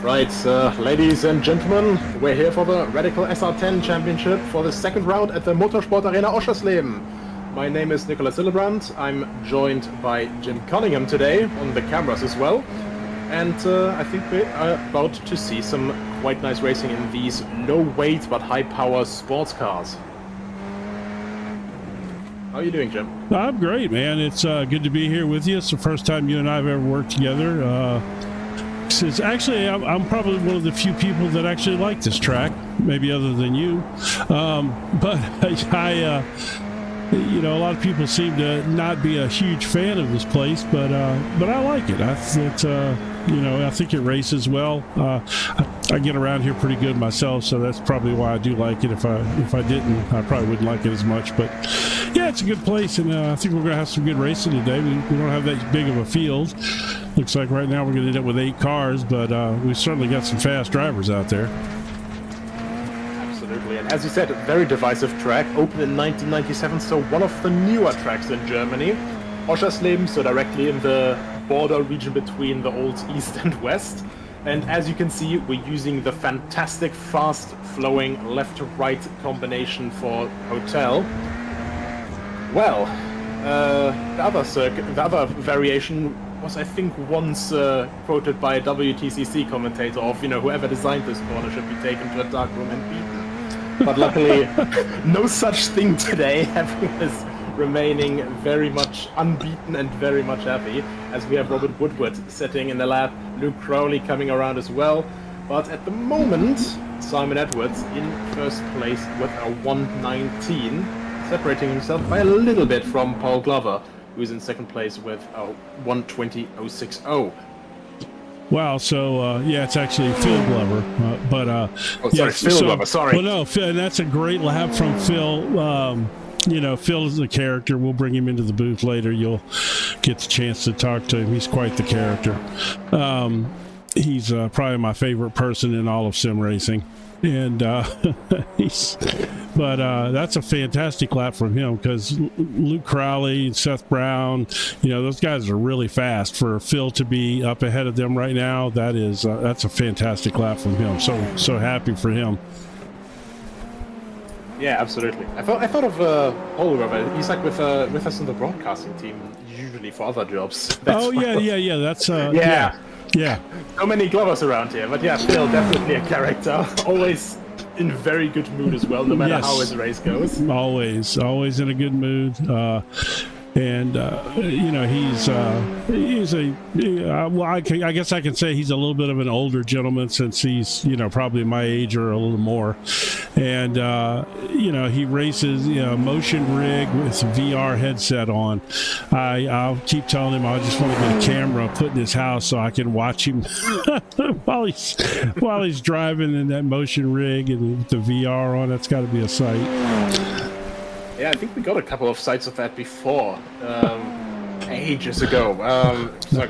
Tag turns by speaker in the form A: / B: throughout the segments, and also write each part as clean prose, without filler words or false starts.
A: Right, ladies and gentlemen, we're here for the Radical SR10 Championship for the second round at the Motorsport Arena Oschersleben. My name is Hillebrand. I'm joined by Jim Cunningham today on the cameras as well. And I think we are about to see some quite nice racing in these low weight but high power sports cars. How are you doing, Jim?
B: I'm great, man. It's good to be here with you. It's the first time you and I have ever worked together. It's actually, I'm probably one of the few people that actually like this track, maybe other than you. But I a lot of people seem to not be a huge fan of this place, but I like it. I think it races well. I get around here pretty good myself, so that's probably why I do like it. If I didn't, I probably wouldn't like it as much. But yeah, it's a good place, and I think we're going to have some good racing today. We don't have that big of a field. Looks like right now we're going to end up with 8 cars, but we've certainly got some fast drivers out there.
A: Absolutely, and as you said, a very divisive track, opened in 1997, so one of the newer tracks in Germany. Oschersleben, so directly in the border region between the old East and West. And as you can see, we're using the fantastic fast-flowing left-to-right combination for Hotel. Well, the other variation was, I think, once quoted by a WTCC commentator of, whoever designed this corner should be taken to a dark room and beaten. But luckily, no such thing today, having us remaining very much unbeaten and very much happy, as we have Robert Woodward sitting in the lap, Luke Crowley coming around as well. But at the moment, Simon Edwards in first place with a 1:19, separating himself by a little bit from Paul Glover, who's in second place with a 1:20.060.
B: Wow, so it's actually Phil Glover,
A: Phil Glover. Sorry.
B: Well, no, Phil, and that's a great lap from Phil. Phil is a character. We'll bring him into the booth later. You'll get the chance to talk to him. He's quite the character. He's probably my favorite person in all of sim racing. And that's a fantastic lap from him, because Luke Crowley and Seth Brown, those guys are really fast. For Phil to be up ahead of them right now, that's a fantastic lap from him. So happy for him.
A: Yeah, absolutely. I thought of Oliver. He's like with us in the broadcasting team usually for other jobs.
B: Yeah. That's Yeah.
A: So many Glovers around here, but yeah, Phil, definitely a character. Always in very good mood as well, no matter how his race goes.
B: Always in a good mood. I guess I can say he's a little bit of an older gentleman, since he's, probably my age or a little more. And, he races, motion rig with VR headset on. I'll keep telling him I just want to get a camera put in his house so I can watch him while he's driving in that motion rig and with the VR on. That's got to be a sight.
A: Yeah, I think we got a couple of sites of that before, ages ago.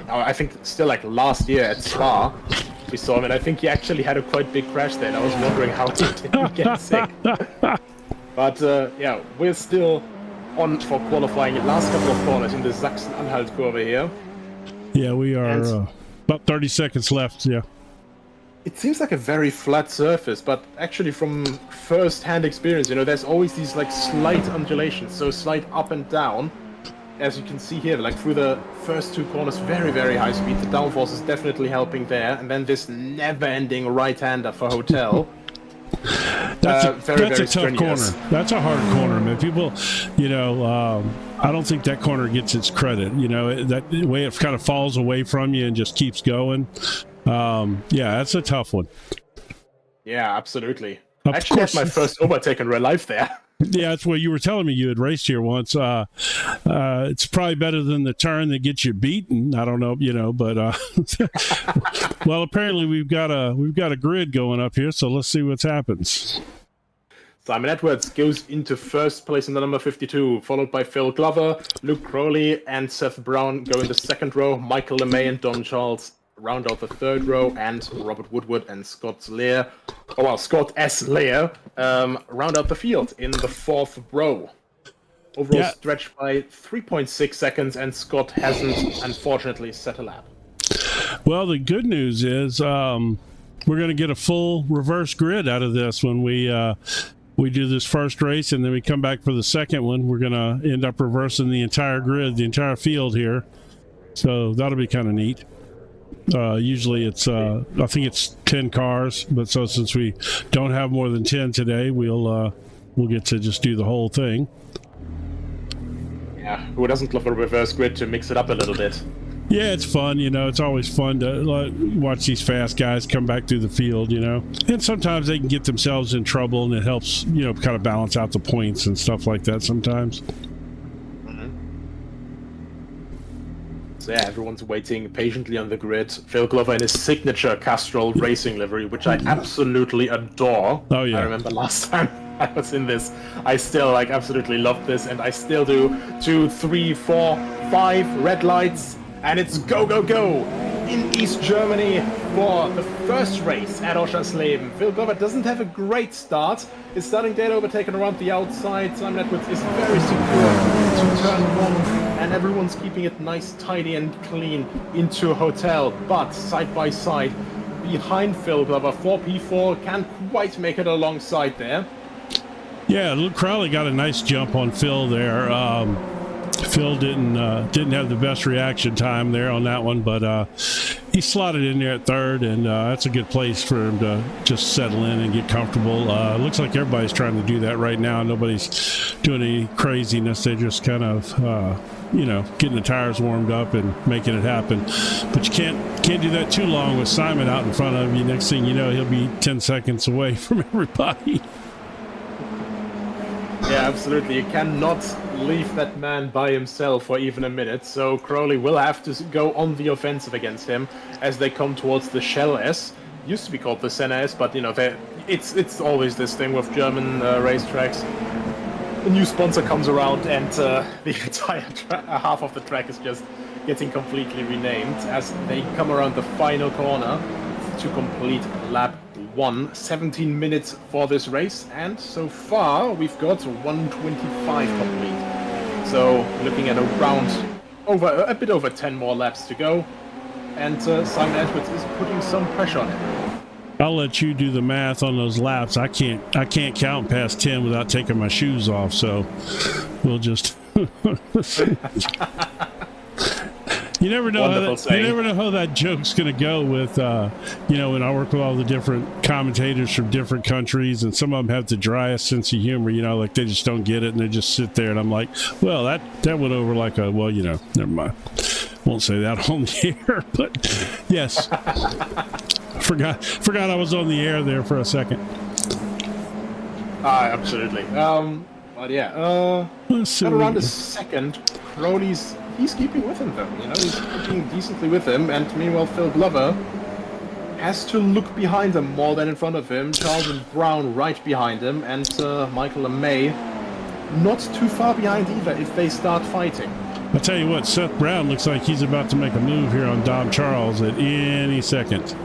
A: I think still like last year at Spa, we saw him, and I think he actually had a quite big crash there, and I was wondering how he didn't get sick. But we're still on for qualifying. Last couple of corners in the Sachsen-Anhalt curve here.
B: Yeah, we are about 30 seconds left, yeah.
A: It seems like a very flat surface, but actually from first-hand experience, there's always these like slight undulations, so slight up and down. As you can see here, like through the first 2 corners, very, very high speed. The downforce is definitely helping there, and then this never-ending right-hander for Hotel.
B: That's a tough
A: strenuous
B: corner. That's a hard corner, man. People, I don't think that corner gets its credit. That way it kind of falls away from you and just keeps going. That's a tough one.
A: Yeah, absolutely. I actually had my first overtake in real life there.
B: Yeah, that's what you were telling me. You had raced here once. It's probably better than the turn that gets you beaten. I don't know, but well, apparently we've got a grid going up here, so let's see what happens.
A: Simon Edwards goes into first place in the number 52, followed by Phil Glover, Luke Crowley, and Seth Brown go in the second row. Michael LeMay and Don Charles round out the third row, and Robert Woodward and Scott S. Lear round out the field in the fourth row. Overall stretched by 3.6 seconds, and Scott hasn't, unfortunately, set a lap.
B: Well, the good news is we're going to get a full reverse grid out of this when we do this first race, and then we come back for the second one. We're going to end up reversing the entire grid, the entire field here. So that'll be kind of neat. Usually it's, I think it's 10 cars, but so since we don't have more than 10 today, we'll get to just do the whole thing.
A: Yeah, who doesn't love a reverse grid to mix it up a little bit?
B: Yeah, it's fun, it's always fun to watch these fast guys come back through the field, and sometimes they can get themselves in trouble, and it helps, kind of balance out the points and stuff like that sometimes.
A: So yeah, everyone's waiting patiently on the grid. Phil Glover in his signature Castrol racing livery, which I absolutely adore.
B: Oh yeah.
A: I remember last time I was in this, I still absolutely loved this, and I still do. 2, 3, 4, 5 red lights, and it's go, go, go in East Germany for the first race at Oschersleben. Phil Glover doesn't have a great start. His starting data overtaken around the outside. Simon Edwards is very secure to turn 1, and everyone's keeping it nice, tidy, and clean into a hotel. But side by side, behind Phil Glover, 4P4 can't quite make it alongside there.
B: Yeah, Luke Crowley got a nice jump on Phil there. Phil didn't have the best reaction time there on that one, but he slotted in there at third, and that's a good place for him to just settle in and get comfortable. Looks like everybody's trying to do that right now. Nobody's doing any craziness. They're just kind of getting the tires warmed up and making it happen. But you can't do that too long with Simon out in front of you. Next thing you know, he'll be 10 seconds away from everybody.
A: Yeah, absolutely. You cannot leave that man by himself for even a minute, so Crowley will have to go on the offensive against him as they come towards the Shell S. Used to be called the Senna S, but it's always this thing with German racetracks. A new sponsor comes around, and the entire half of the track is just getting completely renamed as they come around the final corner to complete lap 1. 17 minutes for this race, and so far we've got 125 complete. So looking at a bit over 10 more laps to go, and Simon Edwards is putting some pressure on him.
B: I'll let you do the math on those laps. I can't count past 10 without taking my shoes off, so we'll just You never know how that joke's going to go with, when I work with all the different commentators from different countries, and some of them have the driest sense of humor, like they just don't get it, and they just sit there, and I'm like, well, that went over like never mind. Won't say that on the air, but yes. Forgot I was on the air there for a second.
A: Absolutely. But yeah, at around a second, Crowley's he's keeping with him though. He's keeping decently with him, and meanwhile Phil Glover has to look behind him more than in front of him. Charles and Brown right behind him, and Michael and May not too far behind either if they start fighting.
B: I tell you what, Seth Brown looks like he's about to make a move here on Dom Charles at any second.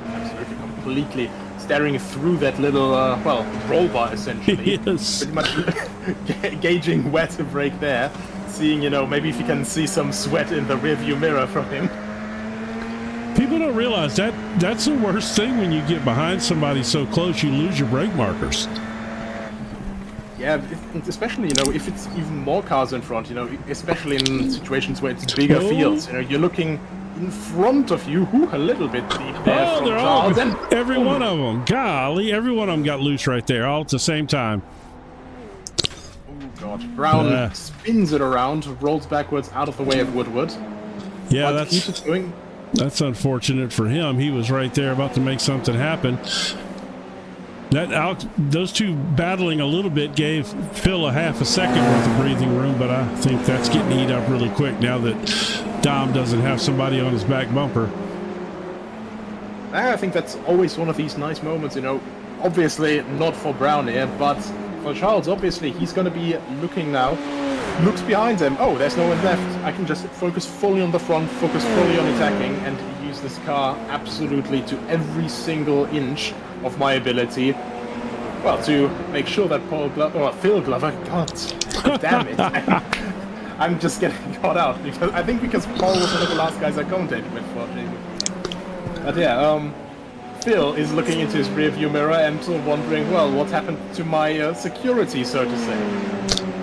A: Absolutely, completely staring through that little, roll bar essentially.
B: Yes.
A: Pretty much gauging where to brake there. Seeing, maybe if you can see some sweat in the rearview mirror from him.
B: People don't realize that's the worst thing when you get behind somebody so close you lose your brake markers.
A: Yeah, especially, if it's even more cars in front, especially in situations where it's bigger fields, you're looking in front of you, a little bit deep there.
B: Oh, they're all, every one of them. Golly, every one of them got loose right there, all at the same time.
A: Oh, God. Brown spins it around, rolls backwards out of the way of Woodward.
B: Yeah,
A: but keeps it going.
B: That's unfortunate for him. He was right there about to make something happen. Those two battling a little bit gave Phil a half a second worth of breathing room, but I think that's getting eat up really quick now that Dom doesn't have somebody on his back bumper.
A: I think that's always one of these nice moments, obviously not for Brown here, but for Charles, obviously he's going to be looking now, looks behind him. Oh, there's no one left. I can just focus fully on the front, focus fully on attacking, and use this car absolutely to every single inch of my ability, to make sure that Phil Glover, God damn it, I'm just getting caught out, because Paul was one of the last guys I commentated with for JPBroadcasting. But yeah, Phil is looking into his rearview mirror and wondering, well, what happened to my security, so to say.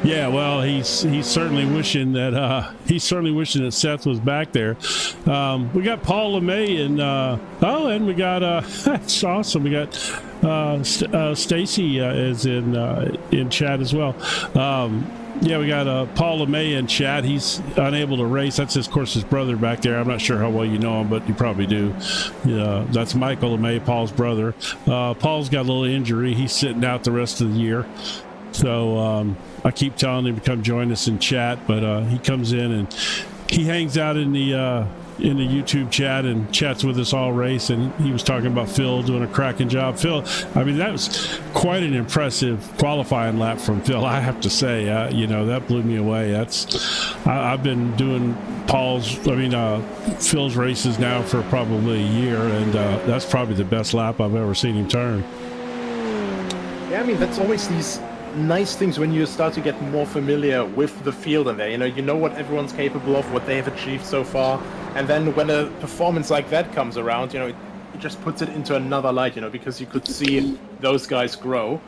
B: Yeah, well, he's certainly wishing that Seth was back there. We got Paul LeMay and we got that's awesome. We got Stacy is in chat as well. Yeah, we got Paul LeMay in chat. He's unable to race. That's of course his brother back there. I'm not sure how well you know him, but you probably do. That's Michael LeMay, Paul's brother. Paul's got a little injury. He's sitting out the rest of the year. So I keep telling him to come join us in chat, but he comes in and he hangs out in the YouTube chat and chats with us all race. And he was talking about Phil doing a cracking job. Phil, I mean, that was quite an impressive qualifying lap from Phil, I have to say. That blew me away. I've been doing Phil's races now for probably a year, and that's probably the best lap I've ever seen him turn.
A: Yeah, I mean, that's always these nice things when you start to get more familiar with the field in there. You know what everyone's capable of, what they have achieved so far, and then when a performance like that comes around, it just puts it into another light, because you could see those guys grow.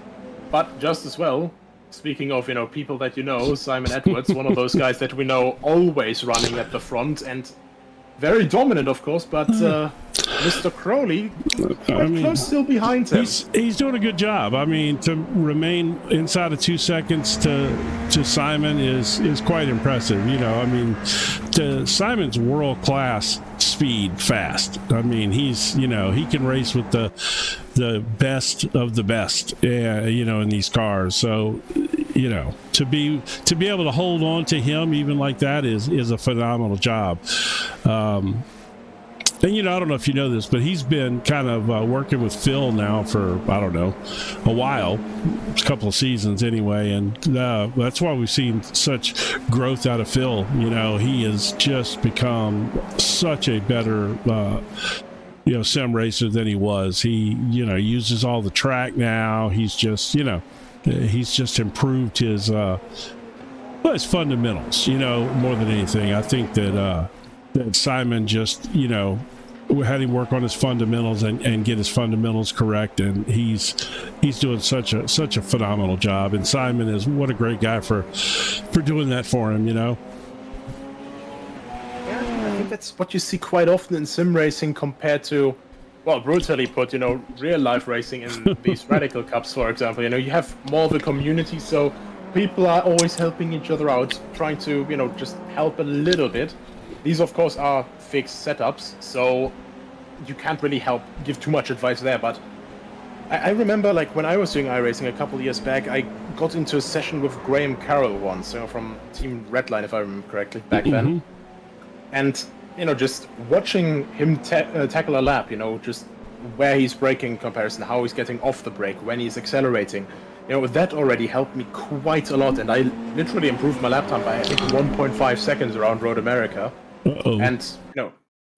A: But just as well, speaking of, people that Simon Edwards, one of those guys that we know always running at the front and very dominant, of course, but Mr. Crowley, close still behind him.
B: He's doing a good job. I mean, to remain inside of 2 seconds to Simon is quite impressive. Simon's world-class speed fast. I mean, he's he can race with the best of the best, in these cars. So, to be able to hold on to him even like that is a phenomenal job. And I don't know if you know this, but he's been kind of working with Phil now for, I don't know, a while, a couple of seasons anyway, and that's why we've seen such growth out of Phil. He has just become such a better sim racer than he was. He uses all the track now. He's just improved his fundamentals, more than anything. I think that Simon just had him work on his fundamentals and get his fundamentals correct, and he's doing such a phenomenal job. And Simon is what a great guy for doing that for him. Yeah,
A: I think that's what you see quite often in sim racing compared to, well, brutally put, real life racing in these Radical Cups, for example. You have more of a community, so people are always helping each other out, trying to just help a little bit. These, of course, are fixed setups, so you can't really give too much advice there. But I remember, when I was doing iRacing a couple of years back, I got into a session with Graham Carroll once, from Team Redline, if I remember correctly, back then. And, just watching him tackle a lap, just where he's braking in comparison, how he's getting off the brake, when he's accelerating, that already helped me quite a lot. And I literally improved my lap time by, I think, 1.5 seconds around Road America.
B: Uh-oh.
A: And,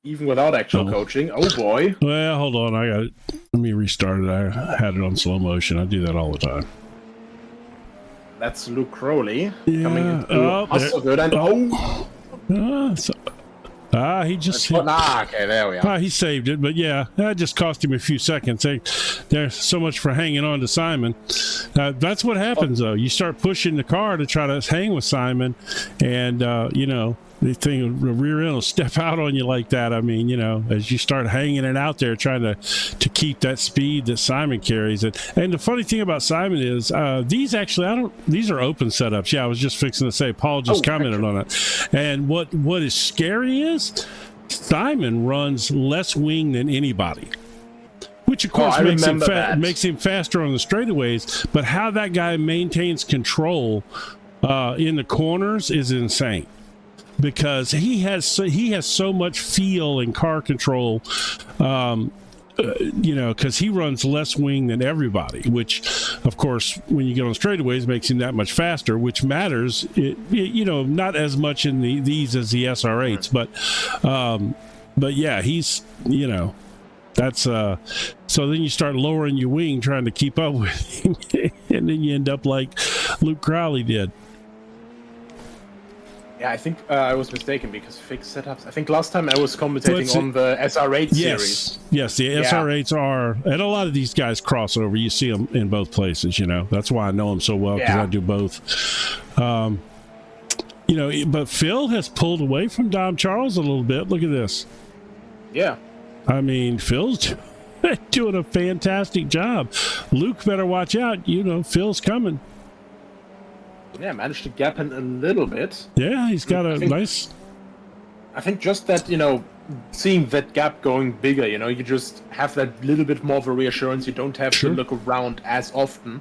A: even without actual coaching, oh boy.
B: Well, hold on. Let me restart it. I had it on slow motion. I do that all the time.
A: That's Luke Crowley
B: coming into
A: good. And
B: he just
A: okay, there we are.
B: He saved it, but yeah, that just cost him a few seconds. There's so much for hanging on to Simon. That's what happens, though. You start pushing the car to try to hang with Simon, and the thing, the rear end will step out on you like that. I mean, as you start hanging it out there, trying to keep that speed that Simon carries. And the funny thing about Simon is these are open setups. Yeah, I was just fixing to say, Paul just commented on it. And what is scary is Simon runs less wing than anybody, which of course makes him faster on the straightaways. But how that guy maintains control in the corners is insane, because he has so much feel and car control, because he runs less wing than everybody, which of course when you get on straightaways makes him that much faster, which matters, not as much in these as the SR8s, but yeah, he's, that's so then you start lowering your wing trying to keep up with him, and then you end up like Luke Crowley did.
A: Yeah, I think I was mistaken because fixed setups. I think last time I was commentating on the SR8 series.
B: Yes, the SR8s are, and a lot of these guys cross over. You see them in both places, you know. That's why I know them so well, because I do both. You know, but Phil has pulled away from Dom Charles a little bit. Look at this.
A: Yeah.
B: I mean, Phil's doing a fantastic job. Luke better watch out. You know, Phil's coming.
A: Yeah, managed to gap in a little bit.
B: Yeah, he's got a nice...
A: I think just that, you know, seeing that gap going bigger, you know, you just have that little bit more of a reassurance. You don't have to look around as often.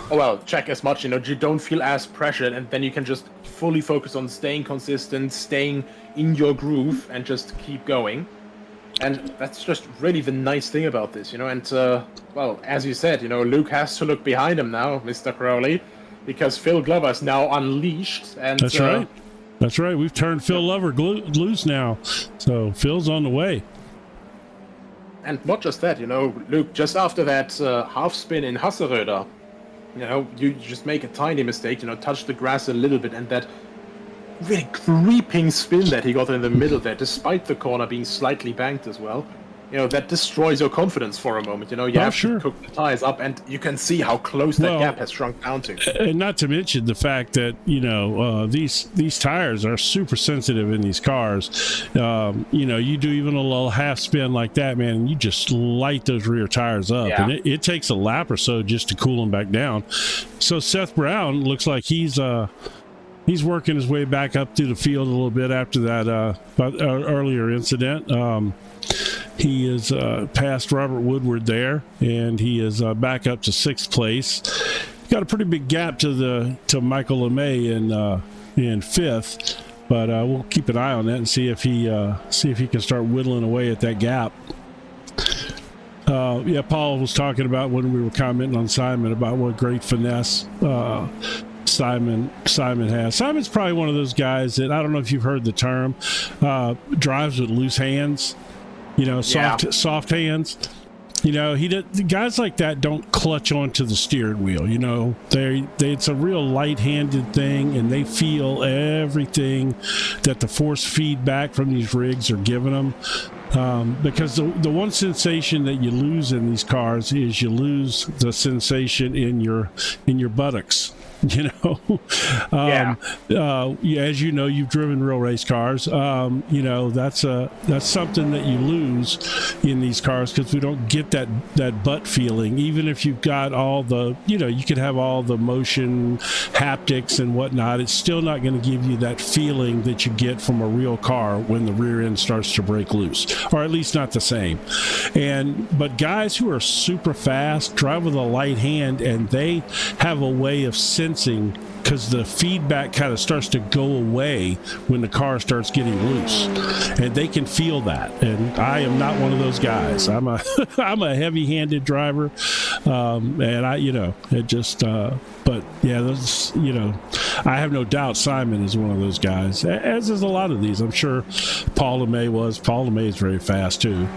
A: Oh, well, check as much, you know, you don't feel as pressured, and then you can just fully focus on staying consistent, staying in your groove, and just keep going. And that's just really the nice thing about this, you know, and, well, as you said, you know, Luke has to look behind him now, Mr. Crowley, because Phil Glover is now unleashed, and...
B: That's right. That's right. We've turned Phil Glover loose now, so Phil's on the way.
A: And not just that, you know, Luke, just after that half spin in Hasseröder, you know, you just make a tiny mistake, you know, touch the grass a little bit, and that really creeping spin that he got in the middle there, despite the corner being slightly banked as well, you know, that destroys your confidence for a moment. You know, you have to cook the tires up, and you can see how close that gap has shrunk down to.
B: And not to mention the fact that, you know, these tires are super sensitive in these cars. You know, you do even a little half spin like that, man, and you just light those rear tires up. And it takes a lap or so just to cool them back down. So Seth Brown looks like he's working his way back up through the field a little bit after that earlier incident. He is past Robert Woodward there, and he is back up to 6th place. Got a pretty big gap to Michael LeMay in 5th, but we'll keep an eye on that and see if he can start whittling away at that gap. Yeah, Paul was talking about when we were commenting on Simon about what great finesse Simon has. Simon's probably one of those guys that, I don't know if you've heard the term, drives with loose hands. You know, soft hands. You know, guys like that don't clutch onto the steering wheel. You know, it's a real light-handed thing, and they feel everything that the force feedback from these rigs are giving them. Because the one sensation that you lose in these cars is you lose the sensation in your buttocks. You know, as you know, you've driven real race cars. You know, that's something that you lose in these cars, because we don't get that butt feeling. Even if you've got all the, you know, you could have all the motion, haptics and whatnot, it's still not going to give you that feeling that you get from a real car when the rear end starts to break loose, or at least not the same. But guys who are super fast drive with a light hand, and they have a way of sensing, because the feedback kind of starts to go away when the car starts getting loose, and they can feel that. And I am not one of those guys. I'm a heavy-handed driver, and I, you know, it just. But yeah, those, you know, I have no doubt Simon is one of those guys, as is a lot of these. I'm sure Paul LeMay was. Paul LeMay is very fast too.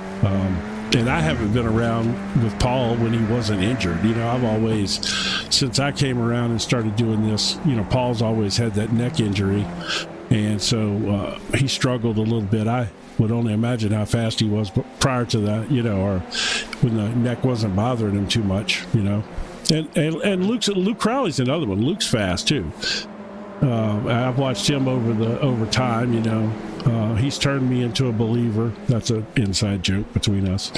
B: And I haven't been around with Paul when he wasn't injured. You know, I've always, since I came around and started doing this, you know, Paul's always had that neck injury. And so he struggled a little bit. I would only imagine how fast he was prior to that, you know, or when the neck wasn't bothering him too much, you know. And Luke Crowley's another one. Luke's fast too. I've watched him over time, you know. He's turned me into a believer. That's an inside joke between us.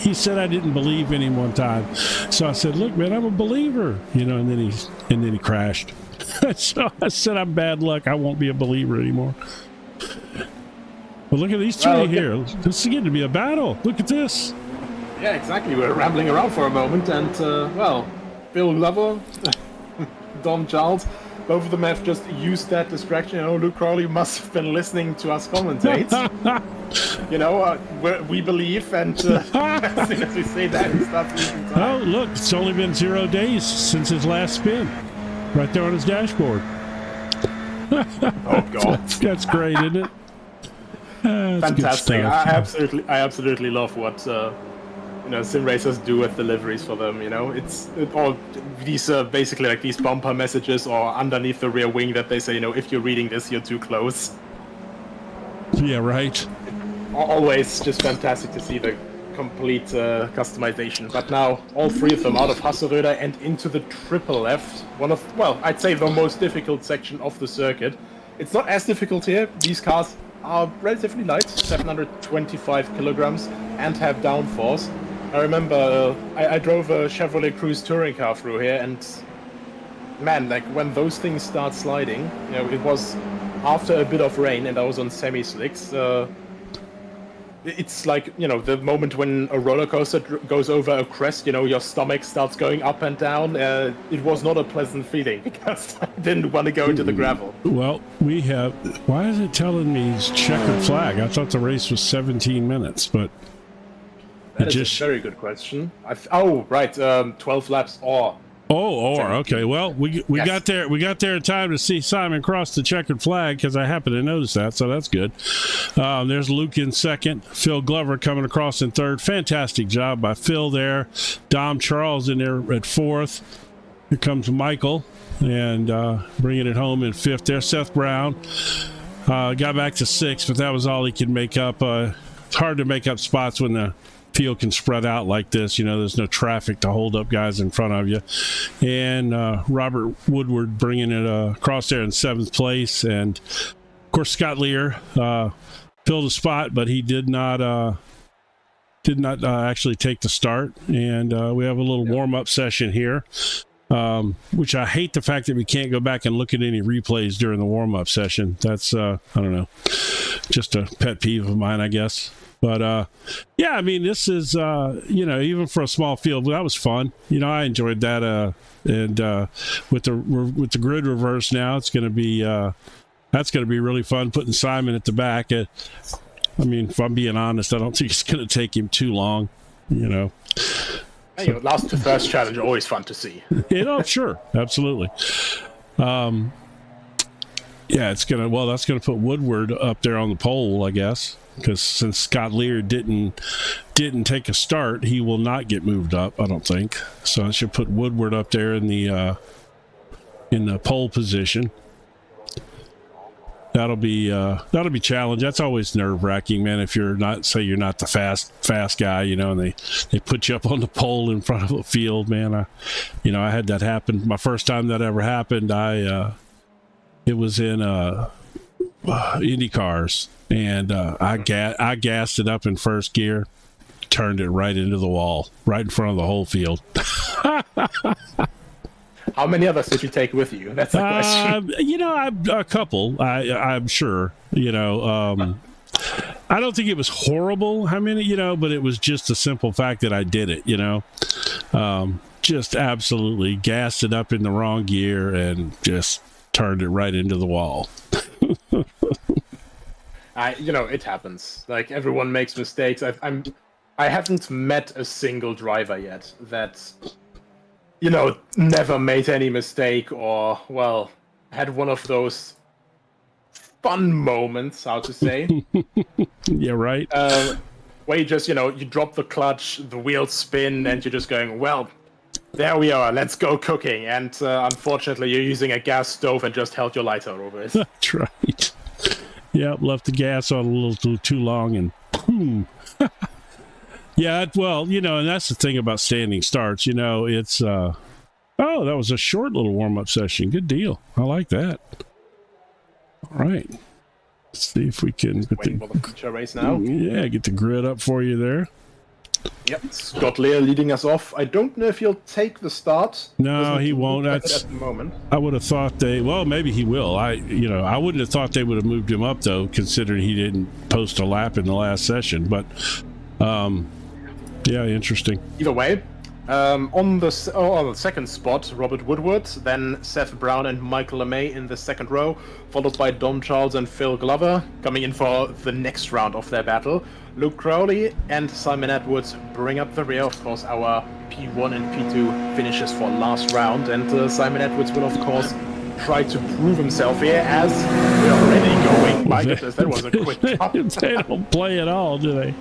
B: He said I didn't believe in him one time, so I said, "Look, man, I'm a believer," you know. And then he crashed. So I said, "I'm bad luck. I won't be a believer anymore." Well, look at these three here. This is getting to be a battle. Look at this.
A: Yeah, exactly. We're rambling around for a moment, and well, Bill Glover, Don Charles. Both of them have just used that distraction. You know, Luke Crowley must have been listening to us commentate. You know, we believe, and as soon as we say that, he starts losing time.
B: Oh, look, it's only been 0 days since his last spin. Right there on his dashboard.
A: Oh, God.
B: That's great, isn't it?
A: Fantastic. I absolutely love what sim racers do with deliveries for them. Or these basically like these bumper messages or underneath the rear wing that they say, if you're reading this, you're too close.
B: Yeah, right.
A: Always just fantastic to see the complete customization. But now all three of them out of Hasseröder and into the triple left. I'd say the most difficult section of the circuit. It's not as difficult here. These cars are relatively light, 725 kilograms, and have downforce. I remember I drove a Chevrolet Cruze touring car through here, and man, like when those things start sliding, it was after a bit of rain, and I was on semi-slicks. It's like, the moment when a roller coaster goes over a crest, your stomach starts going up and down. It was not a pleasant feeling because I didn't want to go into the gravel.
B: Well, why is it telling me it's checkered flag? I thought the race was 17 minutes, but
A: that is a very good question. Right, 12 laps or.
B: Okay. Well, we yes. got there. We got there in time to see Simon cross the checkered flag because I happened to notice that, so that's good. There's Luke in second. Phil Glover coming across in third. Fantastic job by Phil there. Dom Charles in there at fourth. Here comes Michael and bringing it home in fifth there. Seth Brown got back to sixth, but that was all he could make up. It's hard to make up spots when the field can spread out like this. There's no traffic to hold up guys in front of you. And Robert Woodward bringing it across there in seventh place. And of course Scott Lear filled a spot, but he did not actually take the start. And we have a little warm-up session here, which I hate the fact that we can't go back and look at any replays during the warm-up session. That's I don't know, just a pet peeve of mine, I guess. But yeah, I mean, this is even for a small field, that was fun. I enjoyed that. And with the grid reverse now, it's going to be that's going to be really fun. Putting Simon at the back. I mean, if I'm being honest, I don't think it's going to take him too long.
A: Last to first challenge, always fun to see.
B: Sure, absolutely. Yeah, that's gonna put Woodward up there on the pole, I guess. Because since Scott Lear didn't take a start, he will not get moved up, I don't think. So I should put Woodward up there in the pole position. That'll be challenge. That's always nerve-wracking, man. If you're not the fast guy, and they put you up on the pole in front of a field, man. I had that happen. My first time that ever happened, it was in Indy cars. And I gassed it up in first gear, turned it right into the wall, right in front of the whole field.
A: How many others did you take with you? That's the question.
B: A couple. I'm sure. I don't think it was horrible how many, but it was just a simple fact that I did it. Just absolutely gassed it up in the wrong gear and just turned it right into the wall.
A: It happens. Like, everyone makes mistakes. I haven't met a single driver yet that, never made any mistake or, had one of those fun moments, how to say.
B: Yeah, right.
A: Where you just, you drop the clutch, the wheels spin, and you're just going, there we are, let's go cooking. And unfortunately, you're using a gas stove and just held your lighter over it.
B: That's right. Yeah, left the gas on a little too long and boom. Yeah, and that's the thing about standing starts. It's that was a short little warm-up session. Good deal. I like that. All right. Let's see if we can
A: get the feature race now.
B: Yeah, get the grid up for you there.
A: Yep, Scott Lear leading us off. I don't know if he'll take the start.
B: No, he won't.
A: That's at the moment.
B: I would have thought maybe he will. I wouldn't have thought they would have moved him up though, considering he didn't post a lap in the last session. But yeah, interesting.
A: Either way, on the second spot, Robert Woodward, then Seth Brown and Michael LeMay in the second row, followed by Dom Charles and Phil Glover coming in for the next round of their battle. Luke Crowley and Simon Edwards bring up the rear. Of course, our P1 and P2 finishes for last round, and Simon Edwards will, of course, try to prove himself here as we're already going. My goodness, that was a quick jump.
B: They don't play at all, do they?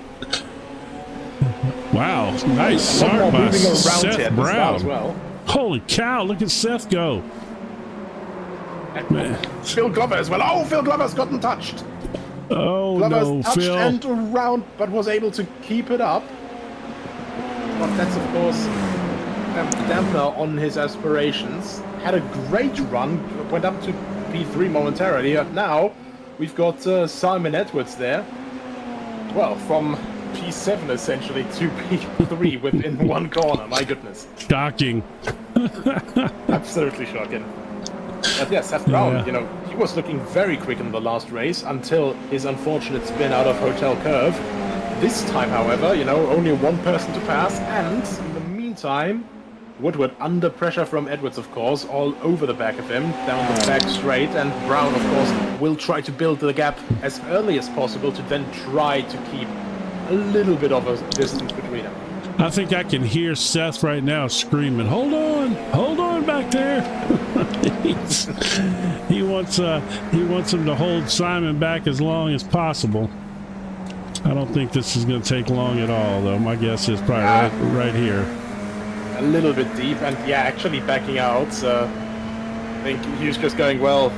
B: Wow, nice
A: One more
B: start by
A: moving around
B: Seth
A: here at the start
B: Brown.
A: as well.
B: Holy cow, look at Seth go.
A: And Phil Glover as well. Oh, Phil Glover's gotten touched.
B: Oh,
A: Glover's
B: no,
A: touched
B: Phil.
A: and around, but was able to keep it up. But that's, of course, a damper on his aspirations. Had a great run, went up to P3 momentarily. Now, we've got Simon Edwards there. Well, from P7 essentially to P3 within one corner. My goodness.
B: Shocking.
A: Absolutely shocking. But yeah, Seth Brown, you know, he was looking very quick in the last race until his unfortunate spin out of Hotel Curve. This time, however, you know, only one person to pass, and in the meantime, Woodward under pressure from Edwards, of course, all over the back of him, down the back straight, and Brown, of course, will try to build the gap as early as possible to then try to keep a little bit of a distance between them.
B: I think I can hear Seth right now screaming, hold on back there. he wants him to hold Simon back as long as possible. I don't think this is going to take long at all, though. My guess is probably right here.
A: A little bit deep, and yeah, actually backing out. I think he was just going, well,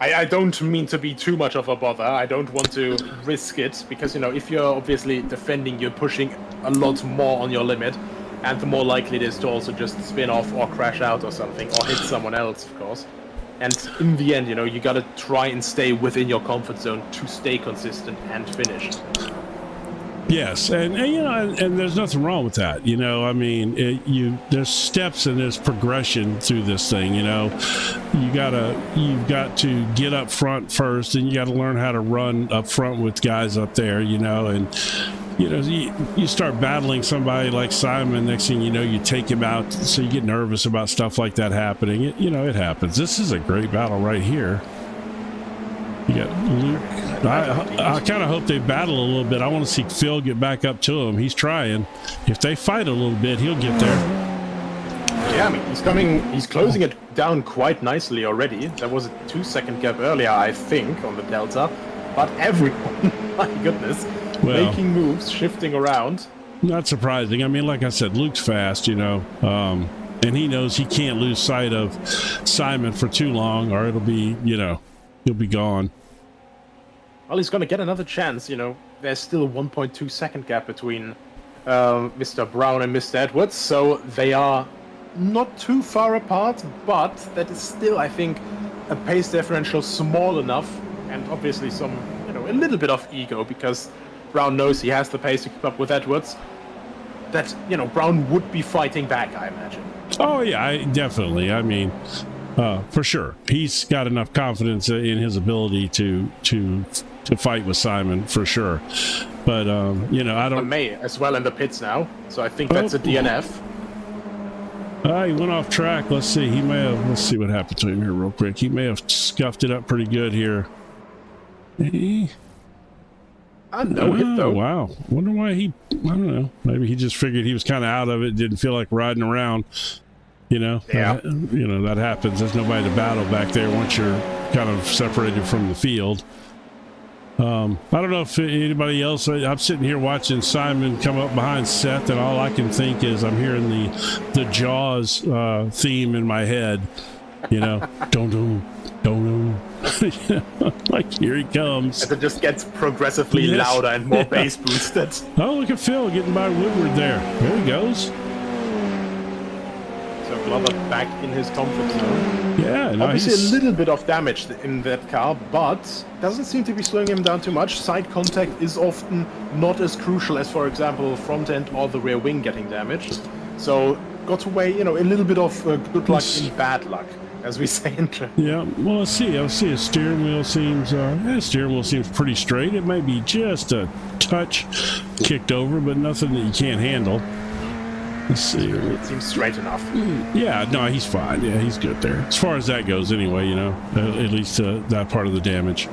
A: I don't mean to be too much of a bother. I don't want to risk it, because, you know, if you're obviously defending, you're pushing a lot more on your limit, and the more likely it is to also just spin off or crash out or something, or hit someone else, of course. And in the end, you know, you gotta try and stay within your comfort zone to stay consistent and finish.
B: Yes, and you know, and there's nothing wrong with that. You know, I mean, there's steps and there's progression through this thing. You know, you've got to get up front first, and you got to learn how to run up front with guys up there. You know, and you know, you start battling somebody like Simon. Next thing you know, you take him out, so you get nervous about stuff like that happening. You know, it happens. This is a great battle right here. You got Luke. I kind of hope they battle a little bit. I want to see Phil get back up to him. He's trying. If they fight a little bit, he'll get there.
A: Yeah, I mean, he's closing it down quite nicely already. There was a 2-second gap earlier, I think, on the Delta. But everyone, my goodness, making moves, shifting around.
B: Not surprising. I mean, like I said, Luke's fast, you know, and he knows he can't lose sight of Simon for too long, or it'll be, you know, he'll be gone.
A: Well, he's going to get another chance, you know. There's still a 1.2 second gap between Mr. Brown and Mr. Edwards, so they are not too far apart, but that is still, I think, a pace differential small enough, and obviously some, you know, a little bit of ego, because Brown knows he has the pace to keep up with Edwards, that, you know, Brown would be fighting back, I imagine.
B: Oh, yeah, definitely. I mean, for sure. He's got enough confidence in his ability to fight with Simon, for sure. But, you know, I don't...
A: May as well in the pits now, so I think that's a DNF.
B: He went off track. Let's see. He may have... Let's see what happened to him here real quick. He may have scuffed it up pretty good here.
A: No hit, though.
B: Wow. Wonder why he... I don't know. Maybe he just figured he was kind of out of it, didn't feel like riding around. You know,
A: yeah.
B: You know, that happens. There's nobody to battle back there once you're kind of separated from the field. I don't know if anybody else... I'm sitting here watching Simon come up behind Seth, and all I can think is I'm hearing the Jaws theme in my head. You know, don't. Like, here he comes.
A: As it just gets progressively louder and more bass boosted.
B: Oh, look at Phil getting by Woodward there. There he goes.
A: So Glover back in his comfort zone.
B: Yeah, no,
A: obviously a little bit of damage in that car, but doesn't seem to be slowing him down too much. Side contact is often not as crucial as, for example, front end or the rear wing getting damaged. So got away, you know, a little bit of good luck in bad luck, as we say in German.
B: Yeah, well, let's see. His steering wheel seems pretty straight. It may be just a touch kicked over, but nothing that you can't handle. Let's see.
A: It seems straight enough.
B: Yeah, no, he's fine. Yeah, he's good there. As far as that goes, anyway, you know, at least that part of the damage.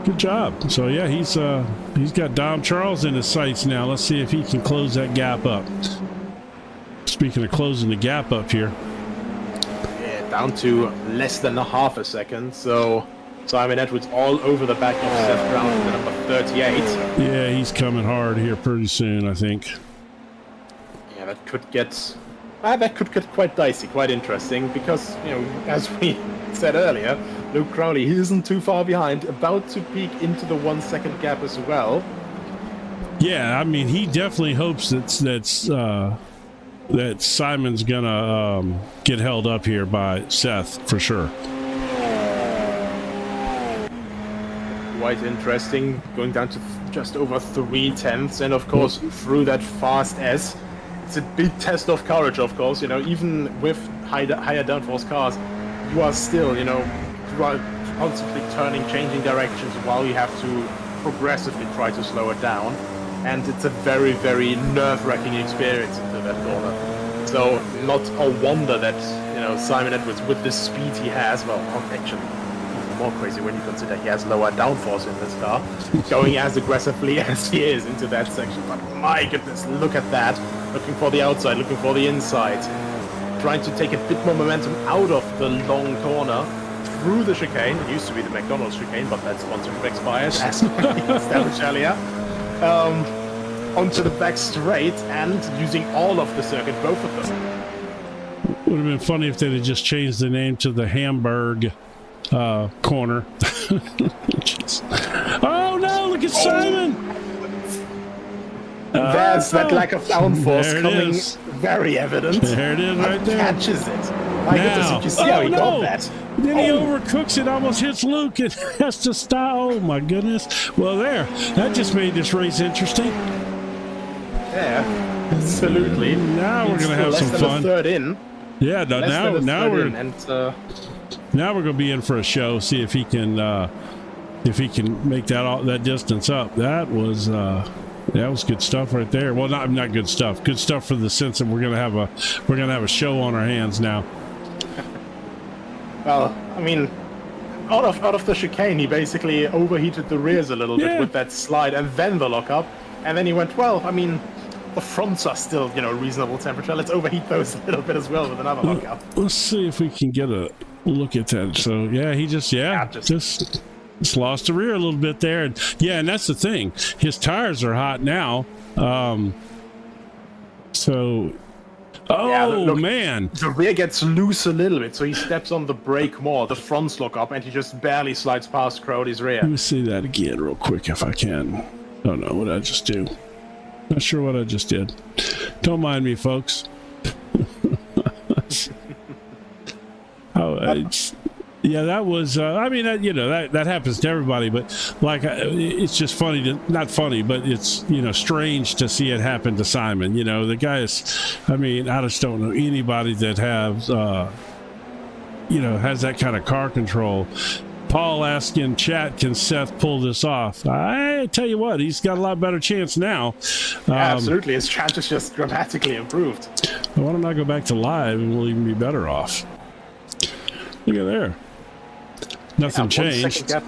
B: Good job. So, yeah, he's got Dom Charles in his sights now. Let's see if he can close that gap up. Speaking of closing the gap up here.
A: Yeah, down to less than a half a second, so Simon Edwards all over the back of Seth Brown in the number 38.
B: Yeah, he's coming hard here pretty soon, I think.
A: Yeah, that could get quite dicey, quite interesting, because, as we said earlier, Luke Crowley, he isn't too far behind, about to peek into the 1 second gap as well.
B: Yeah, I mean, he definitely hopes that Simon's gonna get held up here by Seth for sure.
A: Quite interesting, going down to just over 3/10, and of course through that fast S. It's a big test of courage, of course. Even with higher downforce cars, you are still, you are constantly turning, changing directions while you have to progressively try to slow it down. And it's a very, very nerve-wracking experience into that corner. So not a wonder that, Simon Edwards, with the speed he has, well, actually, even more crazy when you consider he has lower downforce in this car, going as aggressively as he is into that section. But my goodness, look at that. Looking for the outside, looking for the inside. Trying to take a bit more momentum out of the long corner through the chicane. It used to be the McDonald's chicane, but that sponsorship expired, as we established earlier. Onto the back straight and using all of the circuit, both of them.
B: Would have been funny if they'd have just changed the name to the Hamburg corner. Oh no, look at Simon!
A: There's that lack of downforce coming
B: is.
A: very evident.
B: There it is right there.
A: Catches it. My goodness, you can see how he got that.
B: Then he overcooks it, almost hits Luke, and has to stop. Oh my goodness. Well, that just made this race interesting.
A: Yeah, absolutely.
B: Now we're going to have some fun.
A: Third in.
B: Yeah, now we're
A: and
B: now we're going to be in for a show. See if he can make that distance up. That was good stuff right there. Well, not good stuff. Good stuff for the sense that we're gonna have a show on our hands now.
A: Well, I mean, out of the chicane, he basically overheated the rears a little bit with that slide and then the lockup, and then he went, well, I mean, the fronts are still, reasonable temperature. Let's overheat those a little bit as well with another lockup.
B: Let's see if we can get a look at that. So yeah, he just lost the rear a little bit there, and that's the thing. His tires are hot now. Man,
A: the rear gets loose a little bit, so he steps on the brake more. The fronts lock up, and he just barely slides past Crowley's rear.
B: Let me see that again real quick if I can. Oh no, what did I just do? Not sure what I just did. Don't mind me, folks. That was. I mean, that happens to everybody, but it's just funny not funny, but it's strange to see it happen to Simon. The guy is. I mean, I just don't know anybody that has that kind of car control. Paul asking chat, can Seth pull this off? I tell you what, he's got a lot better chance now.
A: Absolutely, his chance is just dramatically improved.
B: Why don't I go back to live and we'll even be better off? Look at there. Nothing changed.
A: 1 second gap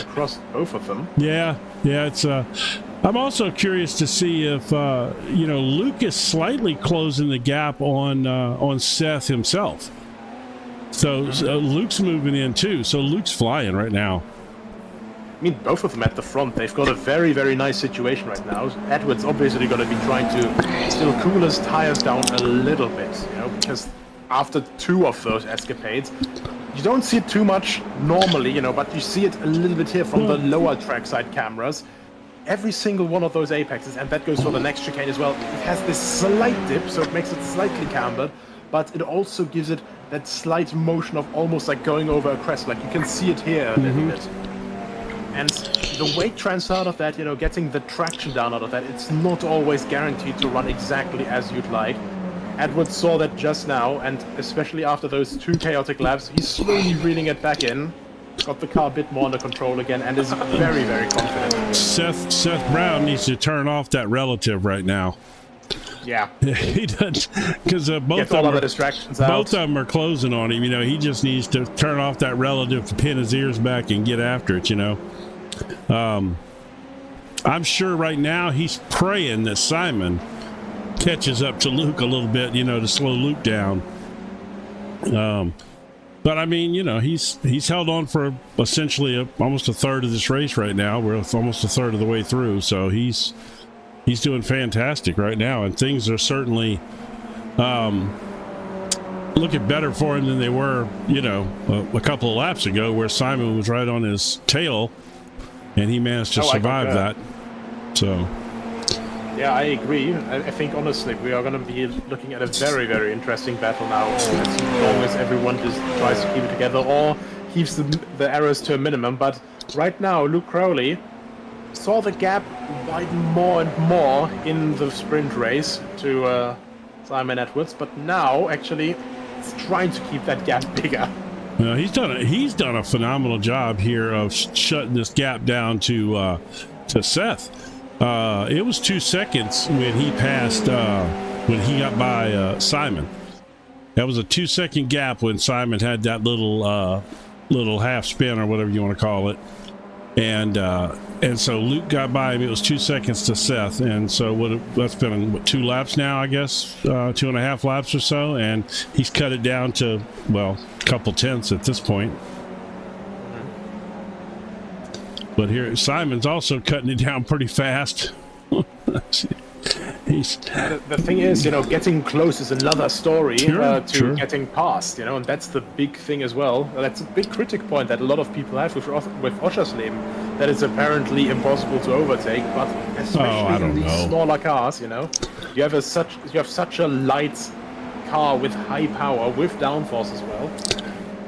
A: across both of them.
B: Yeah. It's. I'm also curious to see if Luke is slightly closing the gap on Seth himself. So Luke's moving in too. So Luke's flying right now.
A: I mean, both of them at the front, they've got a very, very nice situation right now. Edwards obviously going to be trying to still cool his tires down a little bit, because after two of those escapades, you don't see it too much normally, but you see it a little bit here from the lower trackside cameras. Every single one of those apexes, and that goes for the next chicane as well, it has this slight dip, so it makes it slightly cambered, but it also gives it that slight motion of almost like going over a crest. Like you can see it here a little bit. And the weight transfer out of that, getting the traction down out of that, it's not always guaranteed to run exactly as you'd like. Edwards saw that just now, and especially after those two chaotic laps, he's slowly reeling it back in, got the car a bit more under control again, and is very, very confident.
B: Seth Brown needs to turn off that relative right now.
A: Yeah.
B: He does, because both of them are closing on him. He just needs to turn off that relative to pin his ears back and get after it. I'm sure right now he's praying that Simon catches up to Luke a little bit, to slow Luke down. But I mean, he's held on for essentially almost a third of this race right now. We're almost a third of the way through, so he's doing fantastic right now, and things are certainly looking better for him than they were, a couple of laps ago, where Simon was right on his tail, and he managed to survive that. So.
A: Yeah, I agree. I think, honestly, we are going to be looking at a very, very interesting battle now. As long as everyone just tries to keep it together or keeps the errors to a minimum. But right now, Luke Crowley saw the gap widen more and more in the sprint race to Simon Edwards. But now, actually, he's trying to keep that gap bigger.
B: He's done a phenomenal job here of shutting this gap down to Seth. It was 2 seconds when he passed, when he got by Simon. That was a 2-second gap when Simon had that little half spin or whatever you want to call it, and so Luke got by him. It was 2 seconds to Seth, and so that's been 2 laps now, I guess, 2.5 laps or so, and he's cut it down to a couple tenths at this point. But here, Simon's also cutting it down pretty fast.
A: The thing is, getting close is another story to getting past, and that's the big thing as well. That's a big critic point that a lot of people have with Oschersleben, that it's apparently impossible to overtake, but especially in these smaller cars, you have such a light car with high power, with downforce as well.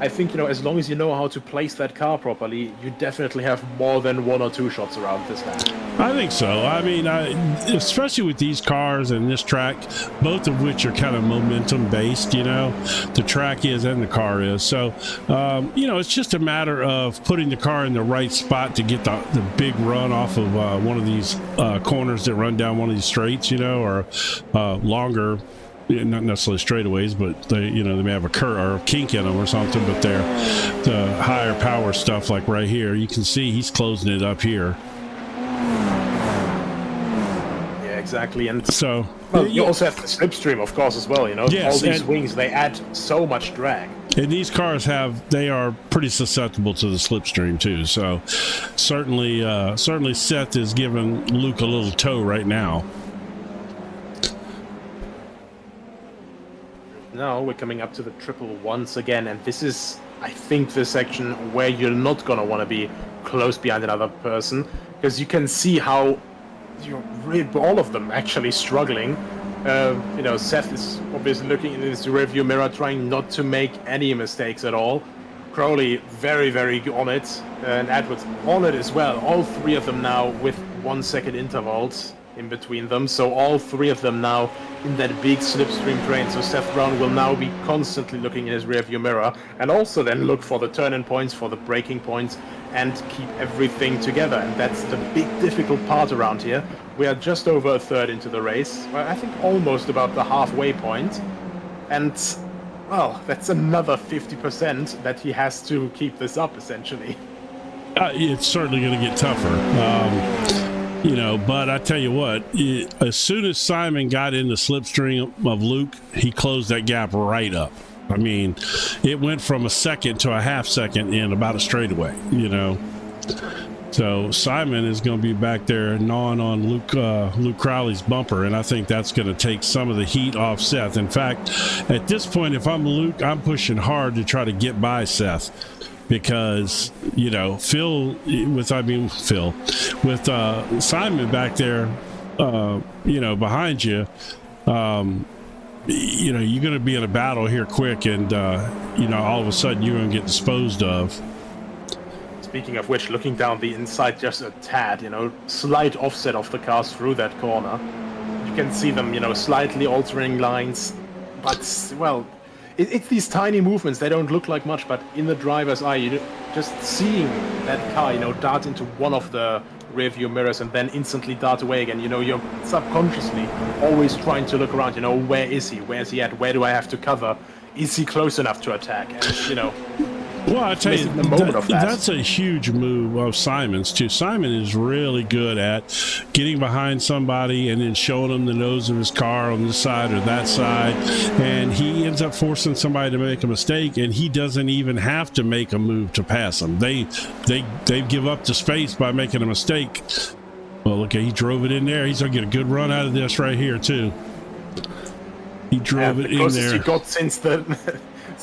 A: I think, as long as you know how to place that car properly, you definitely have more than 1 or 2 shots around this lap.
B: I think so. I mean, especially with these cars and this track, both of which are kind of momentum based, the track is and the car is. So, it's just a matter of putting the car in the right spot to get the big run off of one of these corners that run down one of these straights, or longer. Not necessarily straightaways, but they may have a curve or a kink in them or something. But they're the higher power stuff, like right here. You can see he's closing it up here.
A: Yeah, exactly. And
B: so
A: you also have the slipstream, of course, as well.
B: Yes,
A: all these wings, they add so much drag.
B: And these cars they are pretty susceptible to the slipstream too. So certainly Seth is giving Luke a little tow right now.
A: Now we're coming up to the triple once again, and this is, I think, the section where you're not going to want to be close behind another person, because you can see how all of them actually struggling. Seth is obviously looking in his rearview mirror, trying not to make any mistakes at all. Crowley very, very on it, and Edwards on it as well. All 3 of them now with 1 second intervals in between them, so all 3 of them now in that big slipstream train. So Seth Brown will now be constantly looking in his rearview mirror, and also then look for the turn-in points, for the braking points, and keep everything together. And that's the big difficult part around here. We are just over a third into the race. Well, I think almost about the halfway point, and that's another 50% that he has to keep this up, essentially.
B: It's certainly going to get tougher. But I tell you what, as soon as Simon got in the slipstream of Luke, he closed that gap right up. I mean, it went from a second to a half second in about a straightaway, So Simon is going to be back there gnawing on Luke Crowley's bumper, and I think that's going to take some of the heat off Seth. In fact, at this point, if I'm Luke, I'm pushing hard to try to get by Seth. Because Phil, with Simon back there, behind you, you're going to be in a battle here quick, and all of a sudden you're going to get disposed of.
A: Speaking of which, looking down the inside just a tad, slight offset of the cars through that corner. You can see them, slightly altering lines, but it's these tiny movements. They don't look like much, but in the driver's eye, just seeing that car, dart into one of the rear-view mirrors and then instantly dart away again. You're subconsciously always trying to look around. Where is he? Where is he at? Where do I have to cover? Is he close enough to attack? And
B: Well, I tell you,
A: the moment of that.
B: That's a huge move of Simon's too. Simon is really good at getting behind somebody and then showing them the nose of his car on this side or that side, and he ends up forcing somebody to make a mistake, and he doesn't even have to make a move to pass them. They give up the space by making a mistake. Well, look, he drove it in there. He's gonna get a good run out of this right here too. He drove it in there.
A: The closest he got since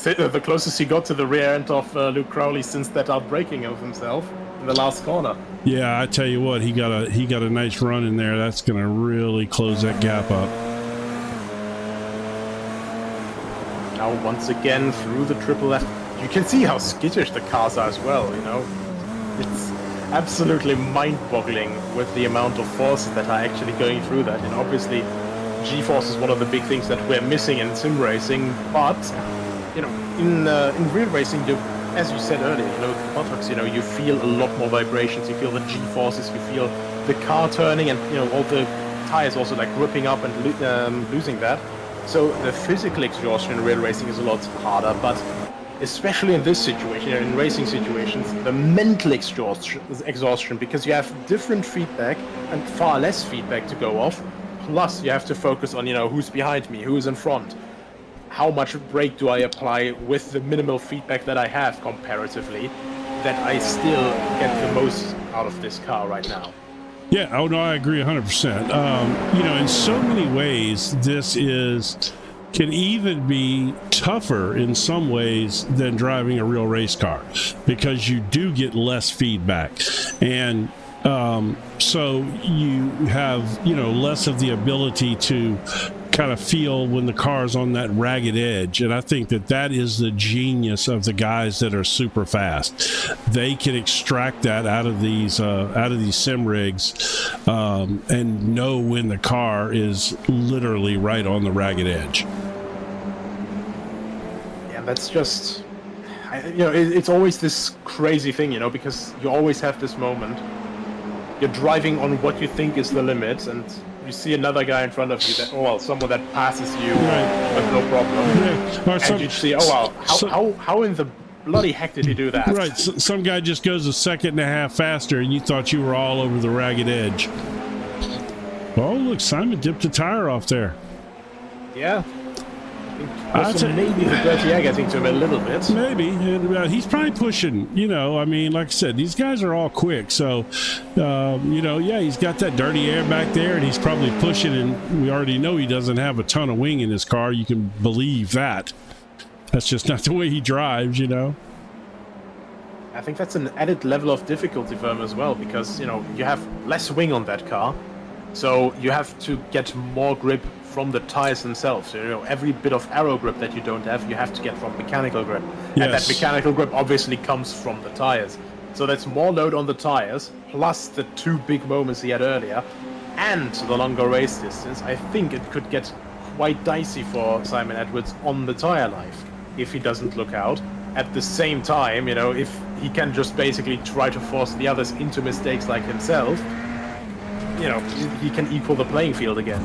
A: the closest he got to the rear end of Luke Crowley since that outbraking of himself in the last corner.
B: Yeah, I tell you what, he got a nice run in there. That's going to really close that gap up.
A: Now once again through the triple left, you can see how skittish the cars are as well. You know, it's absolutely mind-boggling with the amount of forces that are actually going through that. And obviously, G-force is one of the big things that we're missing in sim racing, but you know, in real racing, as you said earlier, you know, the buttocks, you know, you feel a lot more vibrations, you feel the G-forces, you feel the car turning, and you know, all the tires also like gripping up and losing that. So the physical exhaustion in real racing is a lot harder, but especially in this situation, in racing situations, the mental exhaustion, because you have different feedback and far less feedback to go off. Plus, you have to focus on, you know, who's behind me, who's in front. How much brake do I apply with the minimal feedback that I have comparatively, that I still get the most out of this car right now?
B: Yeah, oh no, I agree 100%. You know, in so many ways, this can even be tougher in some ways than driving a real race car, because you do get less feedback. And so you have, you know, less of the ability to kind of feel when the car's on that ragged edge. And I think that is the genius of the guys that are super fast. They can extract that out of these sim rigs and know when the car is literally right on the ragged edge.
A: Yeah, that's just, you know, it's always this crazy thing, you know, because you always have this moment. You're driving on what you think is the limit, and you see another guy in front of you that, oh well, someone that passes you with no problem. Yeah. And you see, oh wow, how in the bloody heck did he do that?
B: Right, some guy just goes a second and a half faster, and you thought you were all over the ragged edge. Oh, look, Simon dipped a tire off there.
A: Yeah. Maybe the dirty air getting to him a little bit.
B: Maybe. He's probably pushing, you know, I mean, like I said, these guys are all quick. So, you know, yeah, he's got that dirty air back there, and he's probably pushing, and we already know he doesn't have a ton of wing in his car. You can believe that. That's just not the way he drives, you know.
A: I think that's an added level of difficulty for him as well, because, you know, you have less wing on that car. So you have to get more grip from the tires themselves. You know, every bit of aero grip that you don't have, you have to get from mechanical grip. Yes. And that mechanical grip obviously comes from the tires. So that's more load on the tires, plus the two big moments he had earlier, and the longer race distance. I think it could get quite dicey for Simon Edwards on the tire life if he doesn't look out. At the same time, you know, if he can just basically try to force the others into mistakes like himself, you know, he can equal the playing field again.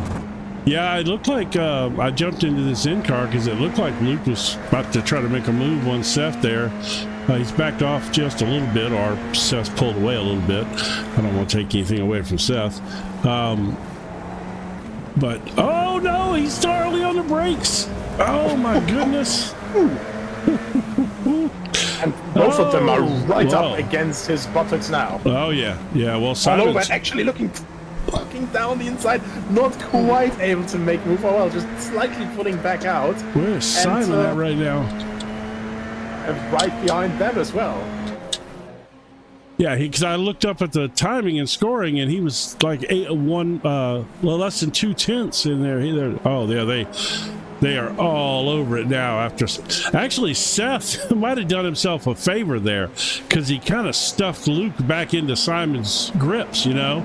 B: Yeah, it looked like I jumped into this in-car because it looked like Luke was about to try to make a move on Seth there. He's backed off just a little bit, or Seth pulled away a little bit. I don't want to take anything away from Seth. But, oh no, he's thoroughly on the brakes. Oh my goodness.
A: And both of them are right up against his buttocks now.
B: Oh yeah, yeah. Well, Simon's...
A: Although actually looking down the inside, not quite able to make move. Oh well, just slightly pulling back out.
B: Where's Simon at right now?
A: And right behind them as well.
B: Yeah, because I looked up at the timing and scoring, and he was like less than 2/10 in there. Oh yeah, they are all over it now. Actually, Seth might have done himself a favor there, because he kind of stuffed Luke back into Simon's grips, you know,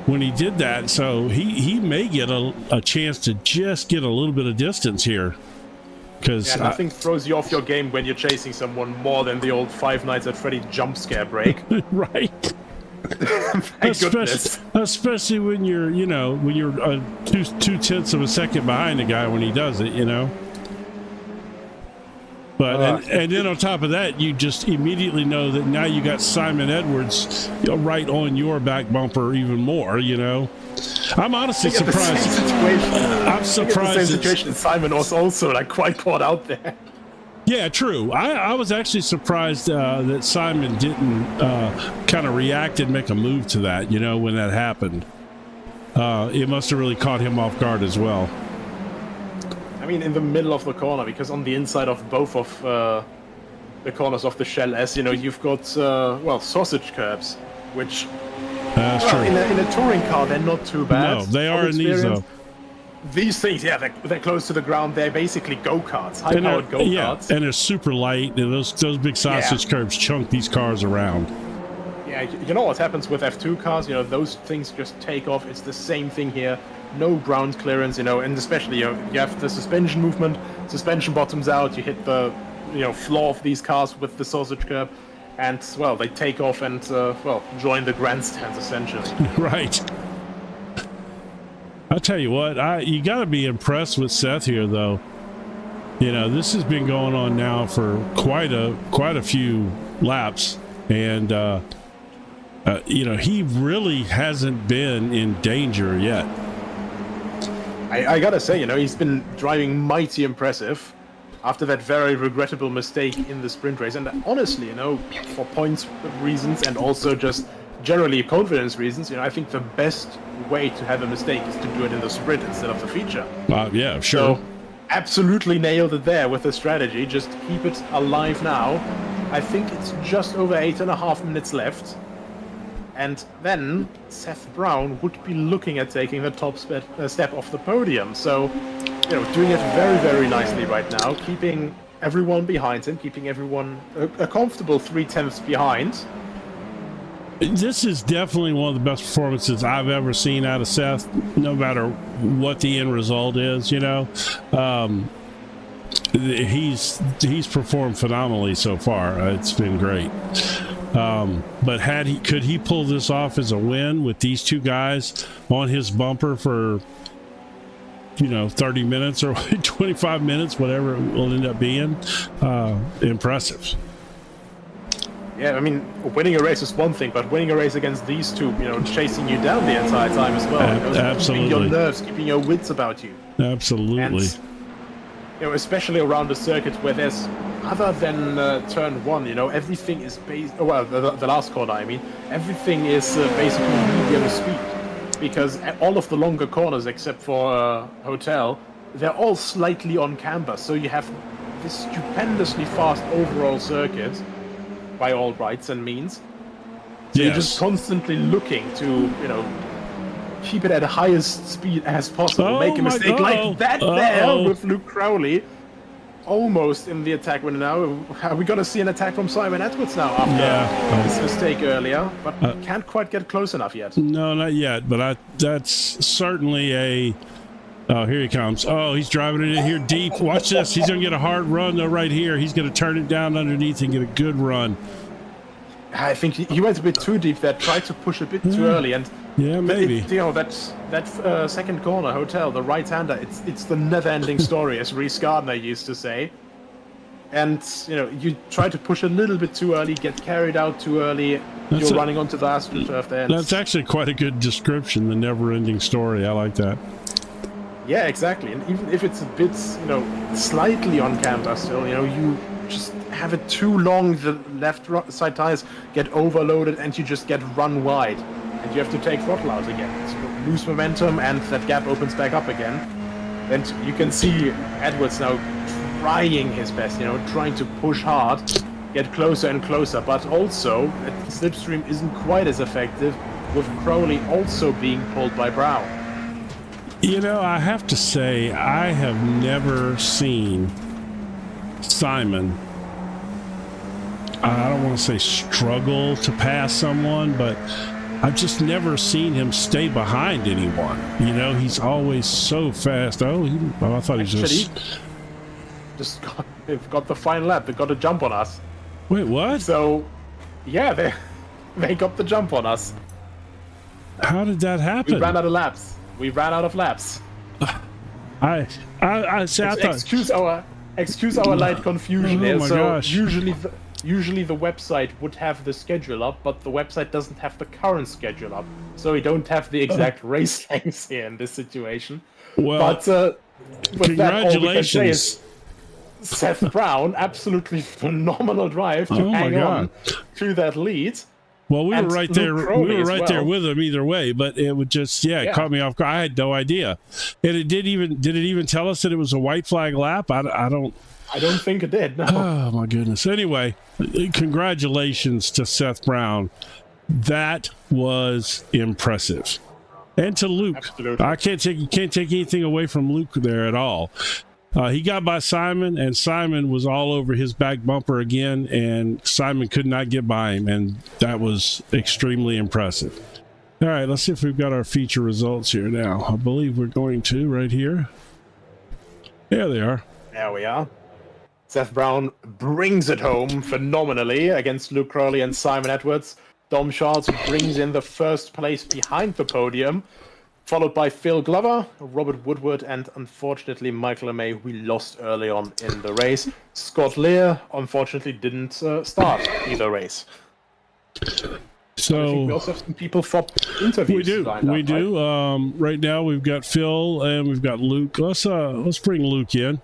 B: when he did that. So he may get a chance to just get a little bit of distance here. Because
A: nothing throws you off your game when you're chasing someone more than the old Five Nights at Freddy jump scare break.
B: Right.
A: Goodness.
B: Especially when you're, you know, when you're 2/10 of a second behind the guy when he does it, you know. But and then on top of that, you just immediately know that now you got Simon Edwards right on your back bumper even more. I'm honestly surprised. I'm surprised.
A: The same situation. Simon was also like quite caught out there.
B: Yeah, true. I was actually surprised that Simon didn't kind of react and make a move to that. When that happened, it must have really caught him off guard as well.
A: I mean, in the middle of the corner, because on the inside of both of the corners of the Shell S, you've got sausage curbs, which
B: true.
A: In a touring car they're not too bad.
B: No, they are in these though.
A: These things, yeah, they're close to the ground. They're basically go-karts, high-powered go-karts.
B: Yeah, and they're super light, and those big sausage curbs chunk these cars around.
A: Yeah, you know what happens with F2 cars? Those things just take off. It's the same thing here. No ground clearance, and especially you have the suspension movement. Suspension bottoms out. You hit the floor of these cars with the sausage curb, and they take off and join the grandstands essentially.
B: Right. I'll tell you what, you got to be impressed with Seth here, though. This has been going on now for quite a few laps, and he really hasn't been in danger yet.
A: I gotta say, he's been driving mighty impressive after that very regrettable mistake in the sprint race. And honestly, for points reasons and also just generally confidence reasons, you know, I think the best way to have a mistake is to do it in the sprint instead of the feature.
B: Yeah, sure.
A: So, absolutely nailed it there with the strategy. Just keep it alive now. I think it's just over 8.5 minutes left. And then Seth Brown would be looking at taking the top step off the podium. So, you know, doing it very, very nicely right now, keeping everyone behind him, keeping everyone a comfortable 0.3 behind.
B: This is definitely one of the best performances I've ever seen out of Seth, no matter what the end result is, you know. He's performed phenomenally so far. It's been great. But could he pull this off as a win with these two guys on his bumper for, you know, 30 minutes or 25 minutes, whatever it will end up being? Impressive.
A: Yeah, I mean, winning a race is one thing, but winning a race against these two, you know, chasing you down the entire time as well.
B: Absolutely.
A: Keeping your nerves, keeping your wits about you.
B: Absolutely.
A: And, you know, especially around the circuit where there's, other than turn one, you know, everything is based, well, the last corner, I mean, everything is basically medium speed. Because all of the longer corners, except for Hotel, they're all slightly on camber. So you have this stupendously fast overall circuit, by all rights and means. So
B: yes.
A: You're just constantly looking to, you know, keep it at the highest speed as possible. Make a mistake like that there with Luke Crowley. Almost in the attack winner now. Are we going to see an attack from Simon Edwards now after his mistake earlier? But can't quite get close enough yet.
B: No, not yet. But that's certainly a... Oh, here he comes. Oh, he's driving it in here deep. Watch this. He's going to get a hard run, though, right here. He's going to turn it down underneath and get a good run.
A: I think he went a bit too deep there. Tried to push a bit too early. And
B: yeah, maybe.
A: You know, that second corner, Hotel, the right-hander, it's the never-ending story, as Reece Gardner used to say. And, you know, you try to push a little bit too early, get carried out too early. You're running onto the AstroTurf there.
B: That's actually quite a good description, the never-ending story. I like that.
A: Yeah, exactly. And even if it's a bit, you know, slightly on camber still, you know, you just have it too long, the left side tires get overloaded and you just get run wide. And you have to take throttle out again. So you lose momentum and that gap opens back up again. And you can see Edwards now trying his best, you know, trying to push hard, get closer and closer. But also, the slipstream isn't quite as effective, with Crowley also being pulled by Brown.
B: You know, I have to say, I have never seen Simon, I don't want to say struggle to pass someone, but I've just never seen him stay behind anyone. You know, he's always so fast. I thought he
A: just got the final lap. They got a jump on us.
B: Wait, what?
A: So, yeah, they got the jump on us.
B: How did that happen?
A: We ran out of laps. I thought.
B: Excuse our...
A: excuse our light confusion
B: Oh
A: here.
B: my
A: So
B: gosh.
A: usually the website would have the schedule up, but the website doesn't have the current schedule up. So we don't have the exact race lengths here in this situation.
B: Well,
A: But with that, all we can say is
B: congratulations.
A: Seth Brown, absolutely phenomenal drive to
B: Oh my
A: hang on
B: God.
A: to that lead.
B: Well, we
A: And
B: were right
A: Luke
B: there.
A: Crowley
B: We were
A: as
B: right there
A: well.
B: with him either way, but it would just, it
A: Yeah.
B: caught me off guard. I had no idea. And did it even tell us that it was a white flag lap? I don't
A: think it did. No.
B: Oh my goodness. Anyway, congratulations to Seth Brown. That was impressive. And to Luke.
A: Absolutely.
B: You can't take anything away from Luke there at all. He got by Simon, and Simon was all over his back bumper again, and Simon could not get by him, and that was extremely impressive. All right, let's see if we've got our feature results here now. I believe we're going to right here. There they are.
A: There we are. Seth Brown brings it home phenomenally against Luke Crowley and Simon Edwards. Dom Charles brings in the first place behind the podium, followed by Phil Glover, Robert Woodward, and unfortunately Michael LeMay, we lost early on in the race. Scott Lear, unfortunately, didn't start either race.
B: So
A: I think we also have some people for interviews.
B: We do. Right now we've got Phil and we've got Luke. Let's bring Luke in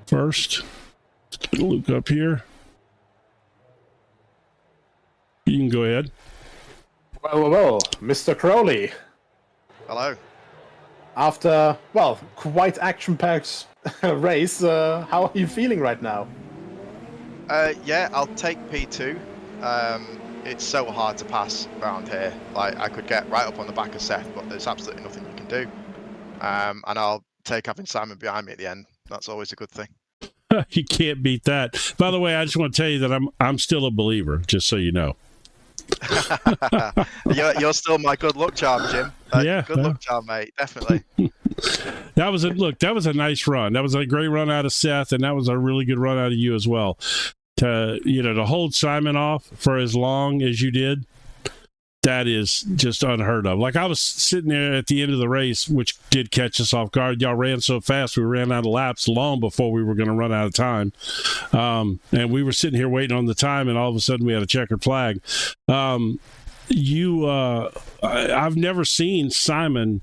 B: first. Let's get Luke up here. You can go ahead.
A: Well, Mr. Crowley.
C: Hello.
A: After, quite action-packed race, how are you feeling right now?
C: Yeah, I'll take P2. It's so hard to pass around here. Like, I could get right up on the back of Seth, but there's absolutely nothing you can do. And I'll take having Simon behind me at the end. That's always a good thing.
B: You can't beat that. By the way, I just want to tell you that I'm still a believer, just so you know.
C: You're still my good luck charm, Jim.
B: Yeah,
C: good luck charm, mate. Definitely.
B: That was a nice run. That was a great run out of Seth, and that was a really good run out of you as well. To hold Simon off for as long as you did, that is just unheard of. Like, I was sitting there at the end of the race, which did catch us off guard. Y'all ran so fast, we ran out of laps long before we were going to run out of time. And we were sitting here waiting on the time, and all of a sudden we had a checkered flag. I've never seen Simon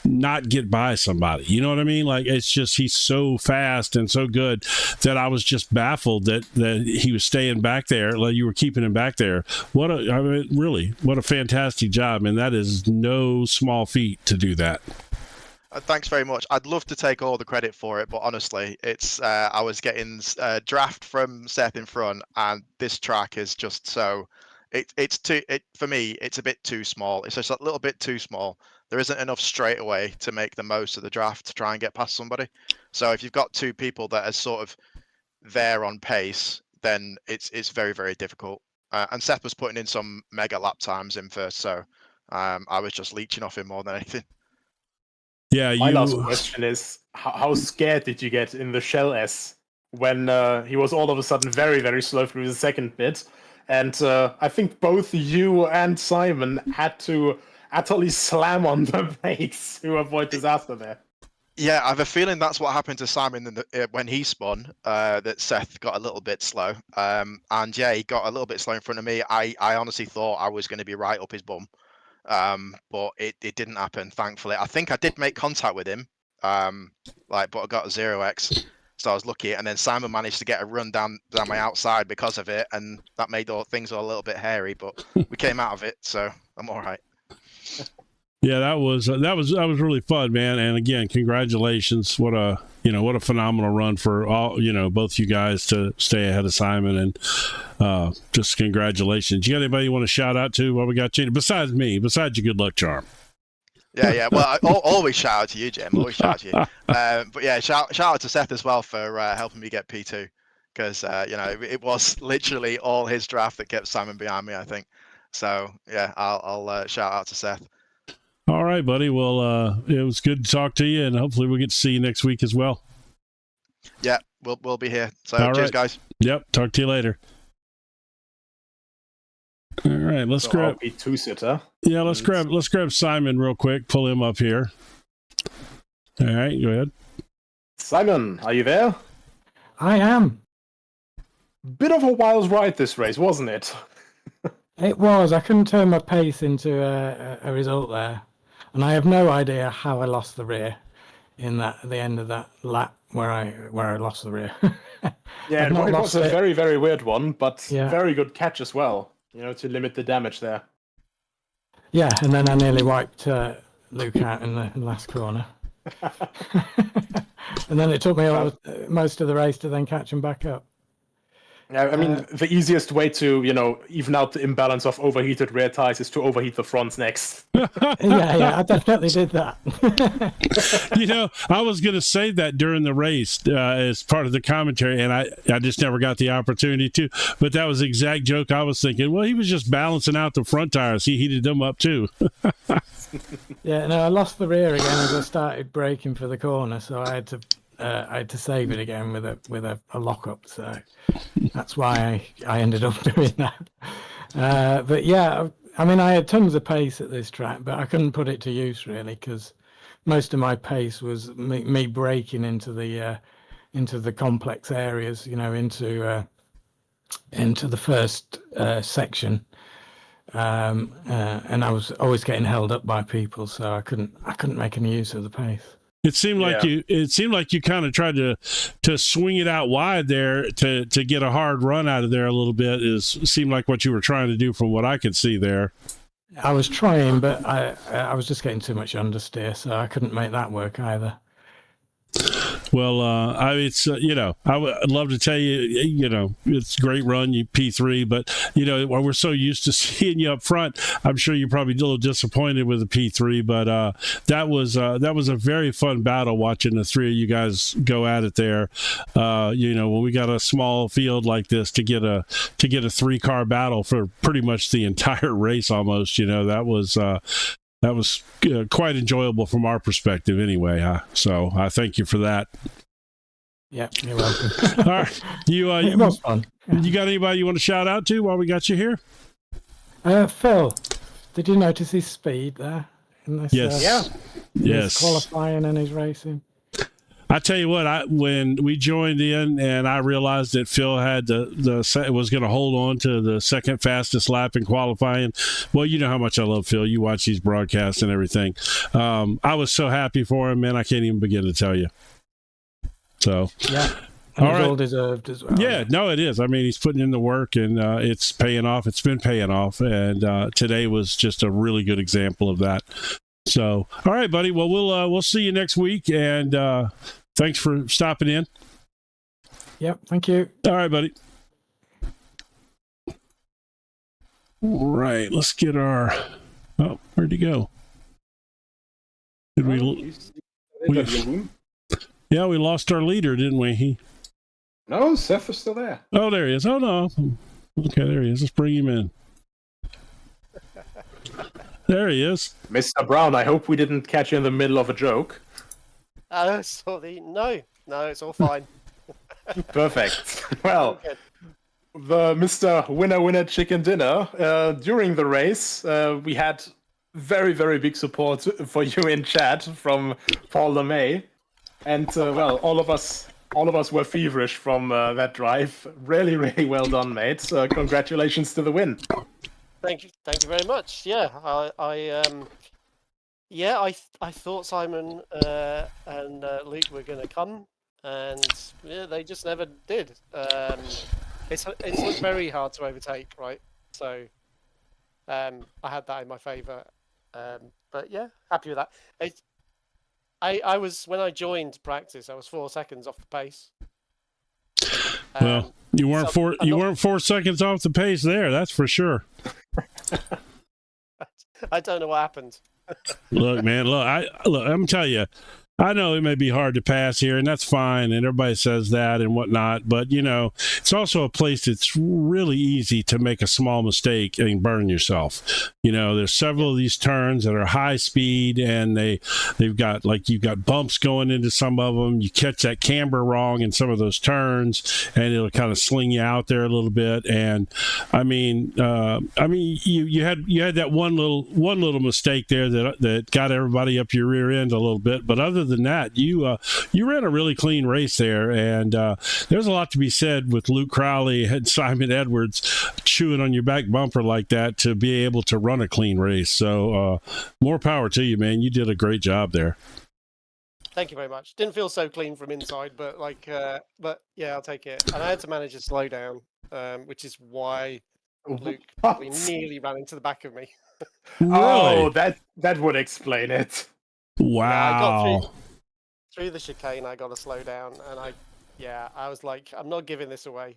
B: not get by somebody. You know what I mean? Like, it's just, he's so fast and so good that I was just baffled that he was staying back there. Like, you were keeping him back there. What a fantastic job. And that is no small feat to do that.
C: Thanks very much. I'd love to take all the credit for it, but honestly, it's I was getting draft from Seth in front, and this track is just so for me, it's a bit too small. It's just a little bit too small. There isn't enough straightaway to make the most of the draft to try and get past somebody. So if you've got two people that are sort of there on pace, then it's very, very difficult. And Seth was putting in some mega lap times in first, so I was just leeching off him more than anything.
B: Yeah.
A: My last question is, how scared did you get in the Shell S when he was all of a sudden very, very slow through the second bit? And I think both you and Simon had to utterly slam on the brakes to avoid disaster there.
C: Yeah, I have a feeling that's what happened to Simon when he spun, that Seth got a little bit slow. And yeah, he got a little bit slow in front of me. I honestly thought I was going to be right up his bum. But it didn't happen, thankfully. I think I did make contact with him, but I got a 0x. So I was lucky, and then Simon managed to get a run down my outside because of it, and that made things a little bit hairy. But we came out of it, so I'm all right.
B: Yeah, that was really fun, man. And again, congratulations! What a phenomenal run for all both you guys to stay ahead of Simon, and just congratulations. You got anybody you want to shout out to while we got you? Besides me, besides your good luck charm.
C: Yeah. Well, I always shout out to you, Jim. Always shout out to you. But yeah, shout out to Seth as well for helping me get P2, because it was literally all his draft that kept Simon behind me, I think. So yeah, I'll shout out to Seth.
B: All right, buddy. Well, it was good to talk to you, and hopefully we'll get to see you next week as well.
C: Yeah, we'll be here. So
B: all
C: cheers,
B: right,
C: guys.
B: Yep. Talk to you later. All right, let's grab
A: P2-sitter.
B: Yeah, let's grab Simon real quick. Pull him up here. All right, go ahead.
A: Simon, are you there?
D: I am.
A: Bit of a wild ride this race, wasn't it?
D: It was. I couldn't turn my pace into a result there, and I have no idea how I lost the rear in that at the end of that lap where I lost the rear.
A: Yeah,
D: I've
A: it
D: not
A: was
D: lost
A: a
D: it.
A: very, very weird one, but
D: Yeah.
A: very good catch as well. To limit the damage there.
D: Yeah, and then I nearly wiped Luke out in the last corner. And then it took me most of the race to then catch him back up.
A: Yeah, I mean, the easiest way to, even out the imbalance of overheated rear tires is to overheat the fronts next.
D: Yeah, I definitely did that.
B: I was going to say that during the race as part of the commentary, and I just never got the opportunity to. But that was the exact joke I was thinking. Well, he was just balancing out the front tires. He heated them up too.
D: Yeah, no, I lost the rear again as I started braking for the corner, so I had to save it again with a lockup. So that's why I ended up doing that. But yeah, I mean, I had tons of pace at this track, but I couldn't put it to use really because most of my pace was me braking into the complex areas, into the first section. And I was always getting held up by people, so I couldn't make any use of the pace.
B: It seemed like you kind of tried to swing it out wide there to get a hard run out of there a little bit. Seemed like what you were trying to do from what I could see there.
D: I was trying, but I was just getting too much understeer, so I couldn't make that work either.
B: Well, it's I would love to tell you, it's a great run, you P3, but while we're so used to seeing you up front, I'm sure you're probably a little disappointed with the P3. But that was a very fun battle watching the three of you guys go at it there. When we got a small field like this to get a 3-car battle for pretty much the entire race almost, that was quite enjoyable from our perspective anyway. So I thank you for that.
D: Yeah, you're welcome.
B: All right.
D: It was fun.
B: You got anybody you want to shout out to while we got you here?
D: Phil, did you notice his speed there? In this,
B: yes.
D: His qualifying and his racing?
B: I tell you what, when we joined in and I realized that Phil had was going to hold on to the second fastest lap in qualifying. Well, you know how much I love Phil. You watch these broadcasts and everything. I was so happy for him, man. I can't even begin to tell you. So
D: yeah, and it's all deserved as well.
B: Yeah, no, it is. I mean, he's putting in the work, and it's paying off. It's been paying off, and today was just a really good example of that. So, all right, buddy. Well, we'll see you next week, and thanks for stopping in.
D: Yep, thank you.
B: All right, buddy. All right, let's get our. Oh, where'd he go? Did Yeah, we lost our leader, didn't we?
A: No, Seth is still there.
B: Oh, there he is. Oh no. Okay, there he is. Let's bring him in. There he is.
A: Mr. Brown, I hope we didn't catch you in the middle of a joke.
E: Sorry. No, it's all fine.
A: Perfect. Well, the Mr. Winner Chicken Dinner, during the race, we had very, very big support for you in chat from Paul LeMay. And, all of us were feverish from that drive. Really, really well done, mate. Congratulations to the win.
E: Thank you very much. Yeah, I thought Simon and Luke were going to come, and yeah, they just never did. It's very hard to overtake, right? So I had that in my favour. But yeah, happy with that. I was, when I joined practice, I was 4 seconds off the pace.
B: Well, you weren't 4 seconds off the pace there, that's for sure.
E: I don't know what happened.
B: Look, man, I'm telling you, I know it may be hard to pass here, and that's fine, and everybody says that and whatnot, but, it's also a place that's really easy to make a small mistake and burn yourself. There's several of these turns that are high speed, and you've got bumps going into some of them. You catch that camber wrong in some of those turns, and it'll kind of sling you out there a little bit. And you had that one little mistake there that got everybody up your rear end a little bit, but other other than that, you ran a really clean race there, and there's a lot to be said with Luke Crowley and Simon Edwards chewing on your back bumper like that to be able to run a clean race. So more power to you, man. You did a great job there.
E: Thank you very much. Didn't feel so clean from inside, but but yeah, I'll take it. And I had to manage a slowdown, which is why Luke probably nearly ran into the back of me.
B: Really?
A: Oh, that would explain it.
B: Wow.
E: Yeah, I got through the chicane. I got to slow down, and I was like, I'm not giving this away.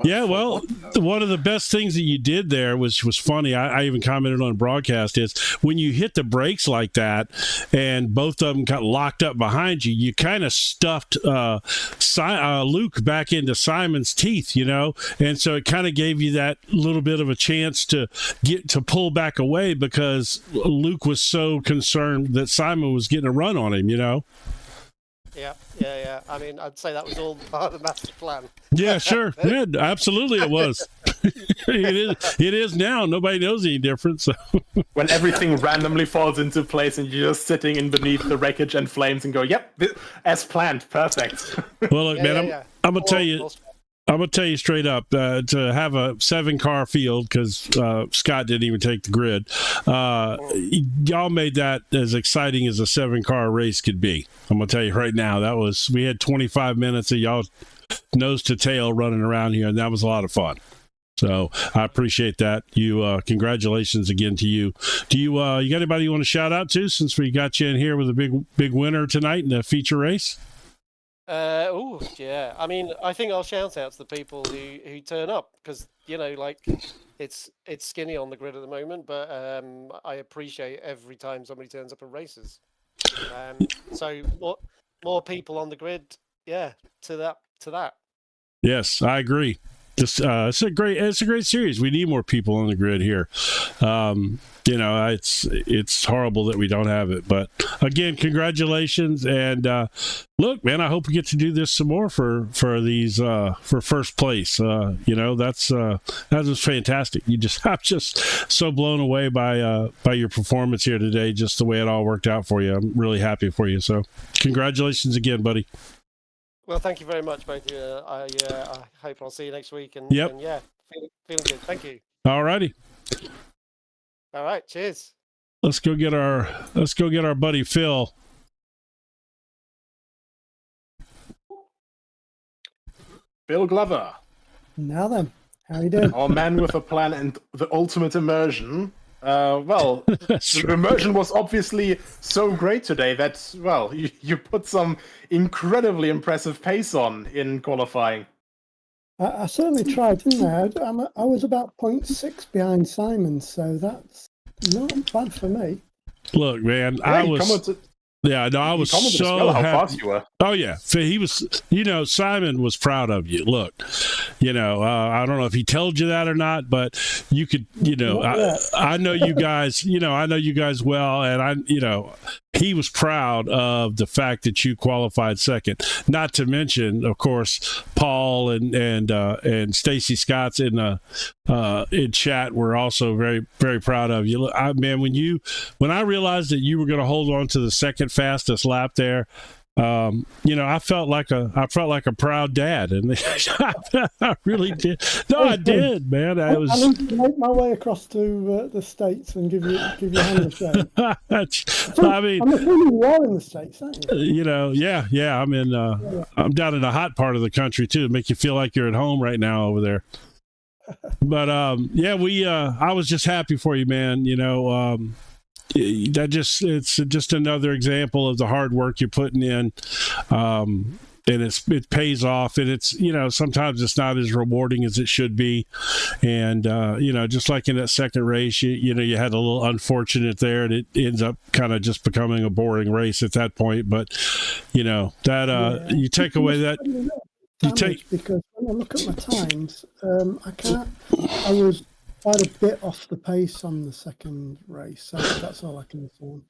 B: Yeah, well, one of the best things that you did there was funny. I even commented on broadcast is when you hit the brakes like that and both of them got locked up behind you, you kind of stuffed Luke back into Simon's teeth, and so it kind of gave you that little bit of a chance to get to pull back away because Luke was so concerned that Simon was getting a run on him,
E: Yeah. I mean, I'd say that was all part of the master plan.
B: Yeah, sure. Yeah, absolutely it was. It is now. Nobody knows any different. So.
A: When everything randomly falls into place and you're just sitting in beneath the wreckage and flames and go, yep, as planned, perfect.
B: Well, look, man, I'm going to tell you. I'm going to tell you straight up, to have a 7-car field, because Scott didn't even take the grid, y'all made that as exciting as a 7-car race could be. I'm going to tell you right now, we had 25 minutes of y'all nose to tail running around here, and that was a lot of fun. So I appreciate that. Congratulations again to you. Do you got anybody you want to shout out to since we got you in here with a big winner tonight in the feature race?
E: Yeah. I mean, I think I'll shout out to the people who turn up because it's skinny on the grid at the moment, but I appreciate every time somebody turns up and races. So more people on the grid, yeah. To that.
B: Yes, I agree. Just it's a great series. We need more people on the grid here. It's horrible that we don't have it, but again, congratulations. And look, man, I hope we get to do this some more for these for first place. That was fantastic. I'm just so blown away by your performance here today, just the way it all worked out for you. I'm really happy for you. So congratulations again, buddy.
E: Well, thank you very much, both of you. I hope I'll see you next week. And
B: yep.
E: And yeah, feeling good. Thank you.
B: All righty.
E: All right. Cheers.
B: Let's go get our buddy Phil.
A: Phil Glover.
F: Now then, how you doing?
A: Our man with a plan and the ultimate immersion. The immersion was obviously so great today that, you put some incredibly impressive pace on in qualifying.
F: I certainly tried, didn't I? I was about 0.6 behind Simon, so that's not bad for me.
B: Look, man,
A: I was
B: so
A: how
B: happy.
A: fast you were.
B: Oh yeah, he was. Simon was proud of you. Look, I don't know if he told you that or not, but you could, I know you guys. I know you guys well, and he was proud of the fact that you qualified second. Not to mention, of course, Paul and Stacy Scott's in chat were also very, very proud of you. When I realized that you were going to hold on to the second fastest lap there, I felt like a proud dad, and I really did. No, I did, man. I
F: need to make my way across to the States and give you a hand of shake. I'm assuming you are in the States, aren't you?
B: Yeah. I'm down in the hot part of the country too, to make you feel like you're at home right now over there. But I was just happy for you, man. It's just another example of the hard work you're putting in, and it pays off, and it's sometimes it's not as rewarding as it should be, and just like in that second race, you had a little unfortunate there, and it ends up kind of just becoming a boring race at that point. But you take away that.
F: Because when I look at my times, I was quite a bit off the pace on the second race, so that's all I can say.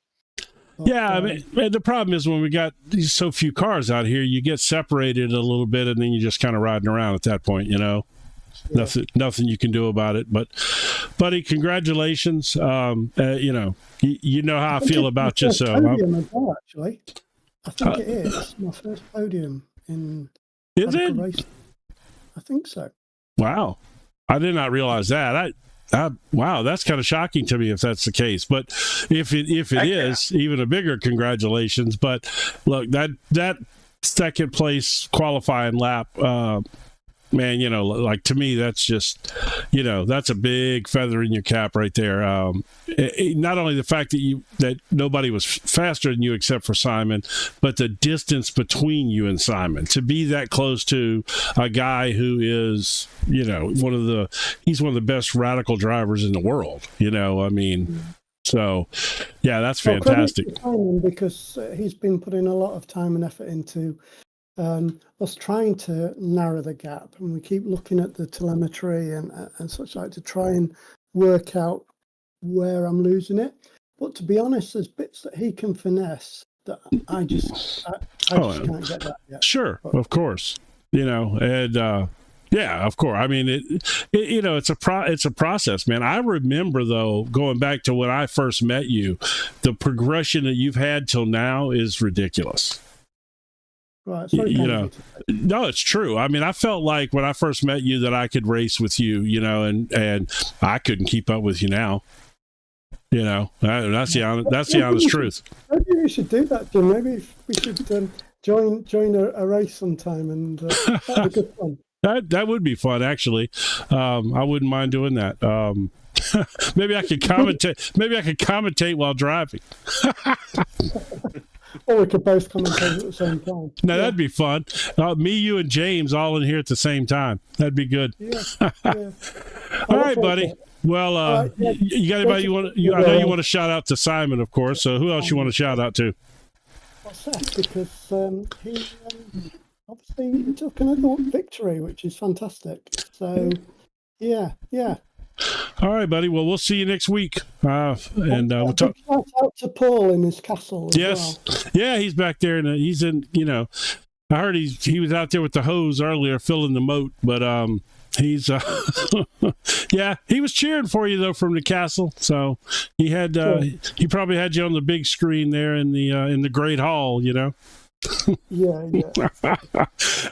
F: But,
B: the problem is when we got these so few cars out here, you get separated a little bit, and then you're just kind of riding around at that point.
F: Yeah.
B: Nothing you can do about it. But, buddy, congratulations. You know how I feel about you. So,
F: actually, I think it is my first podium in
B: Is it?
F: racing. I think so.
B: Wow. I did not realize that. Wow, that's kind of shocking to me if that's the case. But if it is, even a bigger congratulations. But look, that second place qualifying lap, man, you know, like to me, that's just, you know, that's a big feather in your cap right there. Not only the fact that nobody was faster than you except for Simon, but the distance between you and Simon, to be that close to a guy who is, you know, he's one of the best radical drivers in the world. You know, I mean, so yeah, that's fantastic.
F: Well, Simon, because he's been putting a lot of time and effort into us trying to narrow the gap, and we keep looking at the telemetry and such like to try and work out where I'm losing it. But to be honest, there's bits that he can finesse that I just can't get that yet.
B: Sure, of course, you know, and yeah, of course. I mean, it you know, it's a process, man. I remember though, going back to when I first met you, the progression that you've had till now is ridiculous.
F: Right,
B: you know, no, it's true. I mean, I felt like when I first met you that I could race with you, you know, and I couldn't keep up with you now. You know, that's the honest truth.
F: Maybe we should do that, Jim. Maybe we should join a race sometime, and that'd be good fun.
B: That would be fun, actually. I wouldn't mind doing that. Maybe I could commentate. Maybe I could commentate while driving.
F: Or we could both commentate at the same time.
B: Now, that'd be fun. Me, you, and James all in here at the same time. That'd be good.
F: Yeah.
B: All right, buddy. Well, you got anybody you want? I know you want to shout out to Simon, of course. So who else you want to shout out to?
F: Well, Seth, because he obviously took another victory, which is fantastic. So, yeah.
B: All right, buddy. Well, we'll see you next week. And we'll talk.
F: Shout out to Paul in his castle.
B: Yes. Well. Yeah, he's back there, and he's in. You know, I heard he was out there with the hose earlier, filling the moat. But he's yeah, he was cheering for you though from the castle. So he had he probably had you on the big screen there in the Great Hall. You know.
F: Yeah.
B: All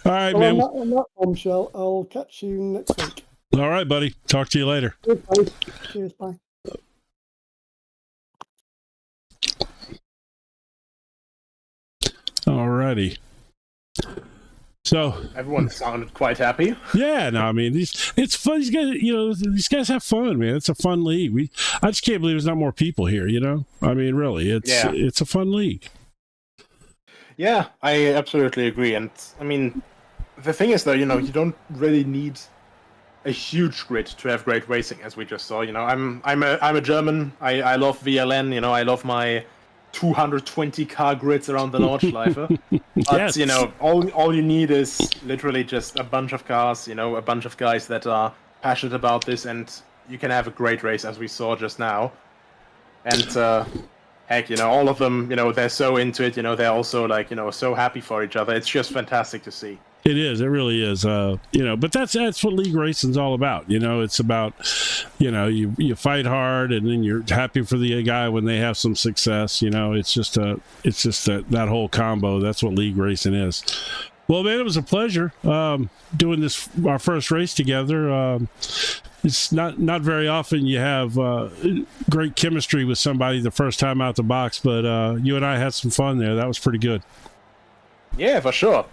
B: right, man.
F: On that bombshell, I'll catch you next week.
B: All right, buddy. Talk to you later.
F: Cheers, bye.
B: All righty. So
A: everyone sounded quite happy.
B: Yeah, no, I mean it's fun. These guys, you know, these guys have fun, man. It's a fun league. I just can't believe there's not more people here. You know, I mean, really, it's a fun league.
A: Yeah, I absolutely agree. And I mean, the thing is, though, you know, you don't really need a huge grid to have great racing, as we just saw. You know, I'm a German. I love VLN. You know, I love my 220 car grids around the Nordschleife. But
B: Yes.
A: you know, all you need is literally just a bunch of cars. You know, a bunch of guys that are passionate about this, and you can have a great race, as we saw just now. And heck, you know, all of them, you know, they're so into it. You know, they're also like, you know, so happy for each other. It's just fantastic to see.
B: It is. It really is. You know, but that's what league racing's all about. You know, it's about, you know, you fight hard, and then you're happy for the guy when they have some success. You know, it's just that whole combo. That's what league racing is. Well, man, it was a pleasure doing this, our first race together. It's not very often you have great chemistry with somebody the first time out the box, but you and I had some fun there. That was pretty good.
A: Yeah, for sure.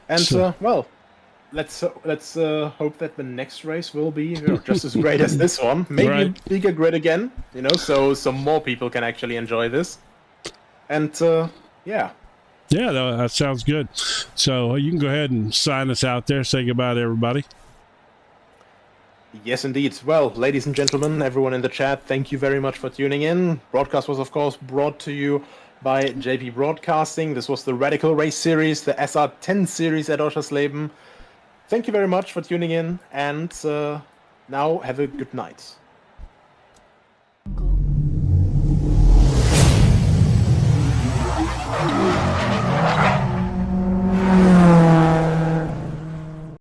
A: And well, let's hope that the next race will be, you know, just as great as this one. Maybe
B: Right.
A: a bigger grid again, you know, so some more people can actually enjoy this. And yeah.
B: Yeah, that sounds good. So you can go ahead and sign us out there. Say goodbye to everybody.
A: Yes, indeed. Well, ladies and gentlemen, everyone in the chat, thank you very much for tuning in. Broadcast was, of course, brought to you by JPBroadcasting. This was the Radical Race Series, the SR10 series at Oschersleben. Thank you very much for tuning in, and now have a good night.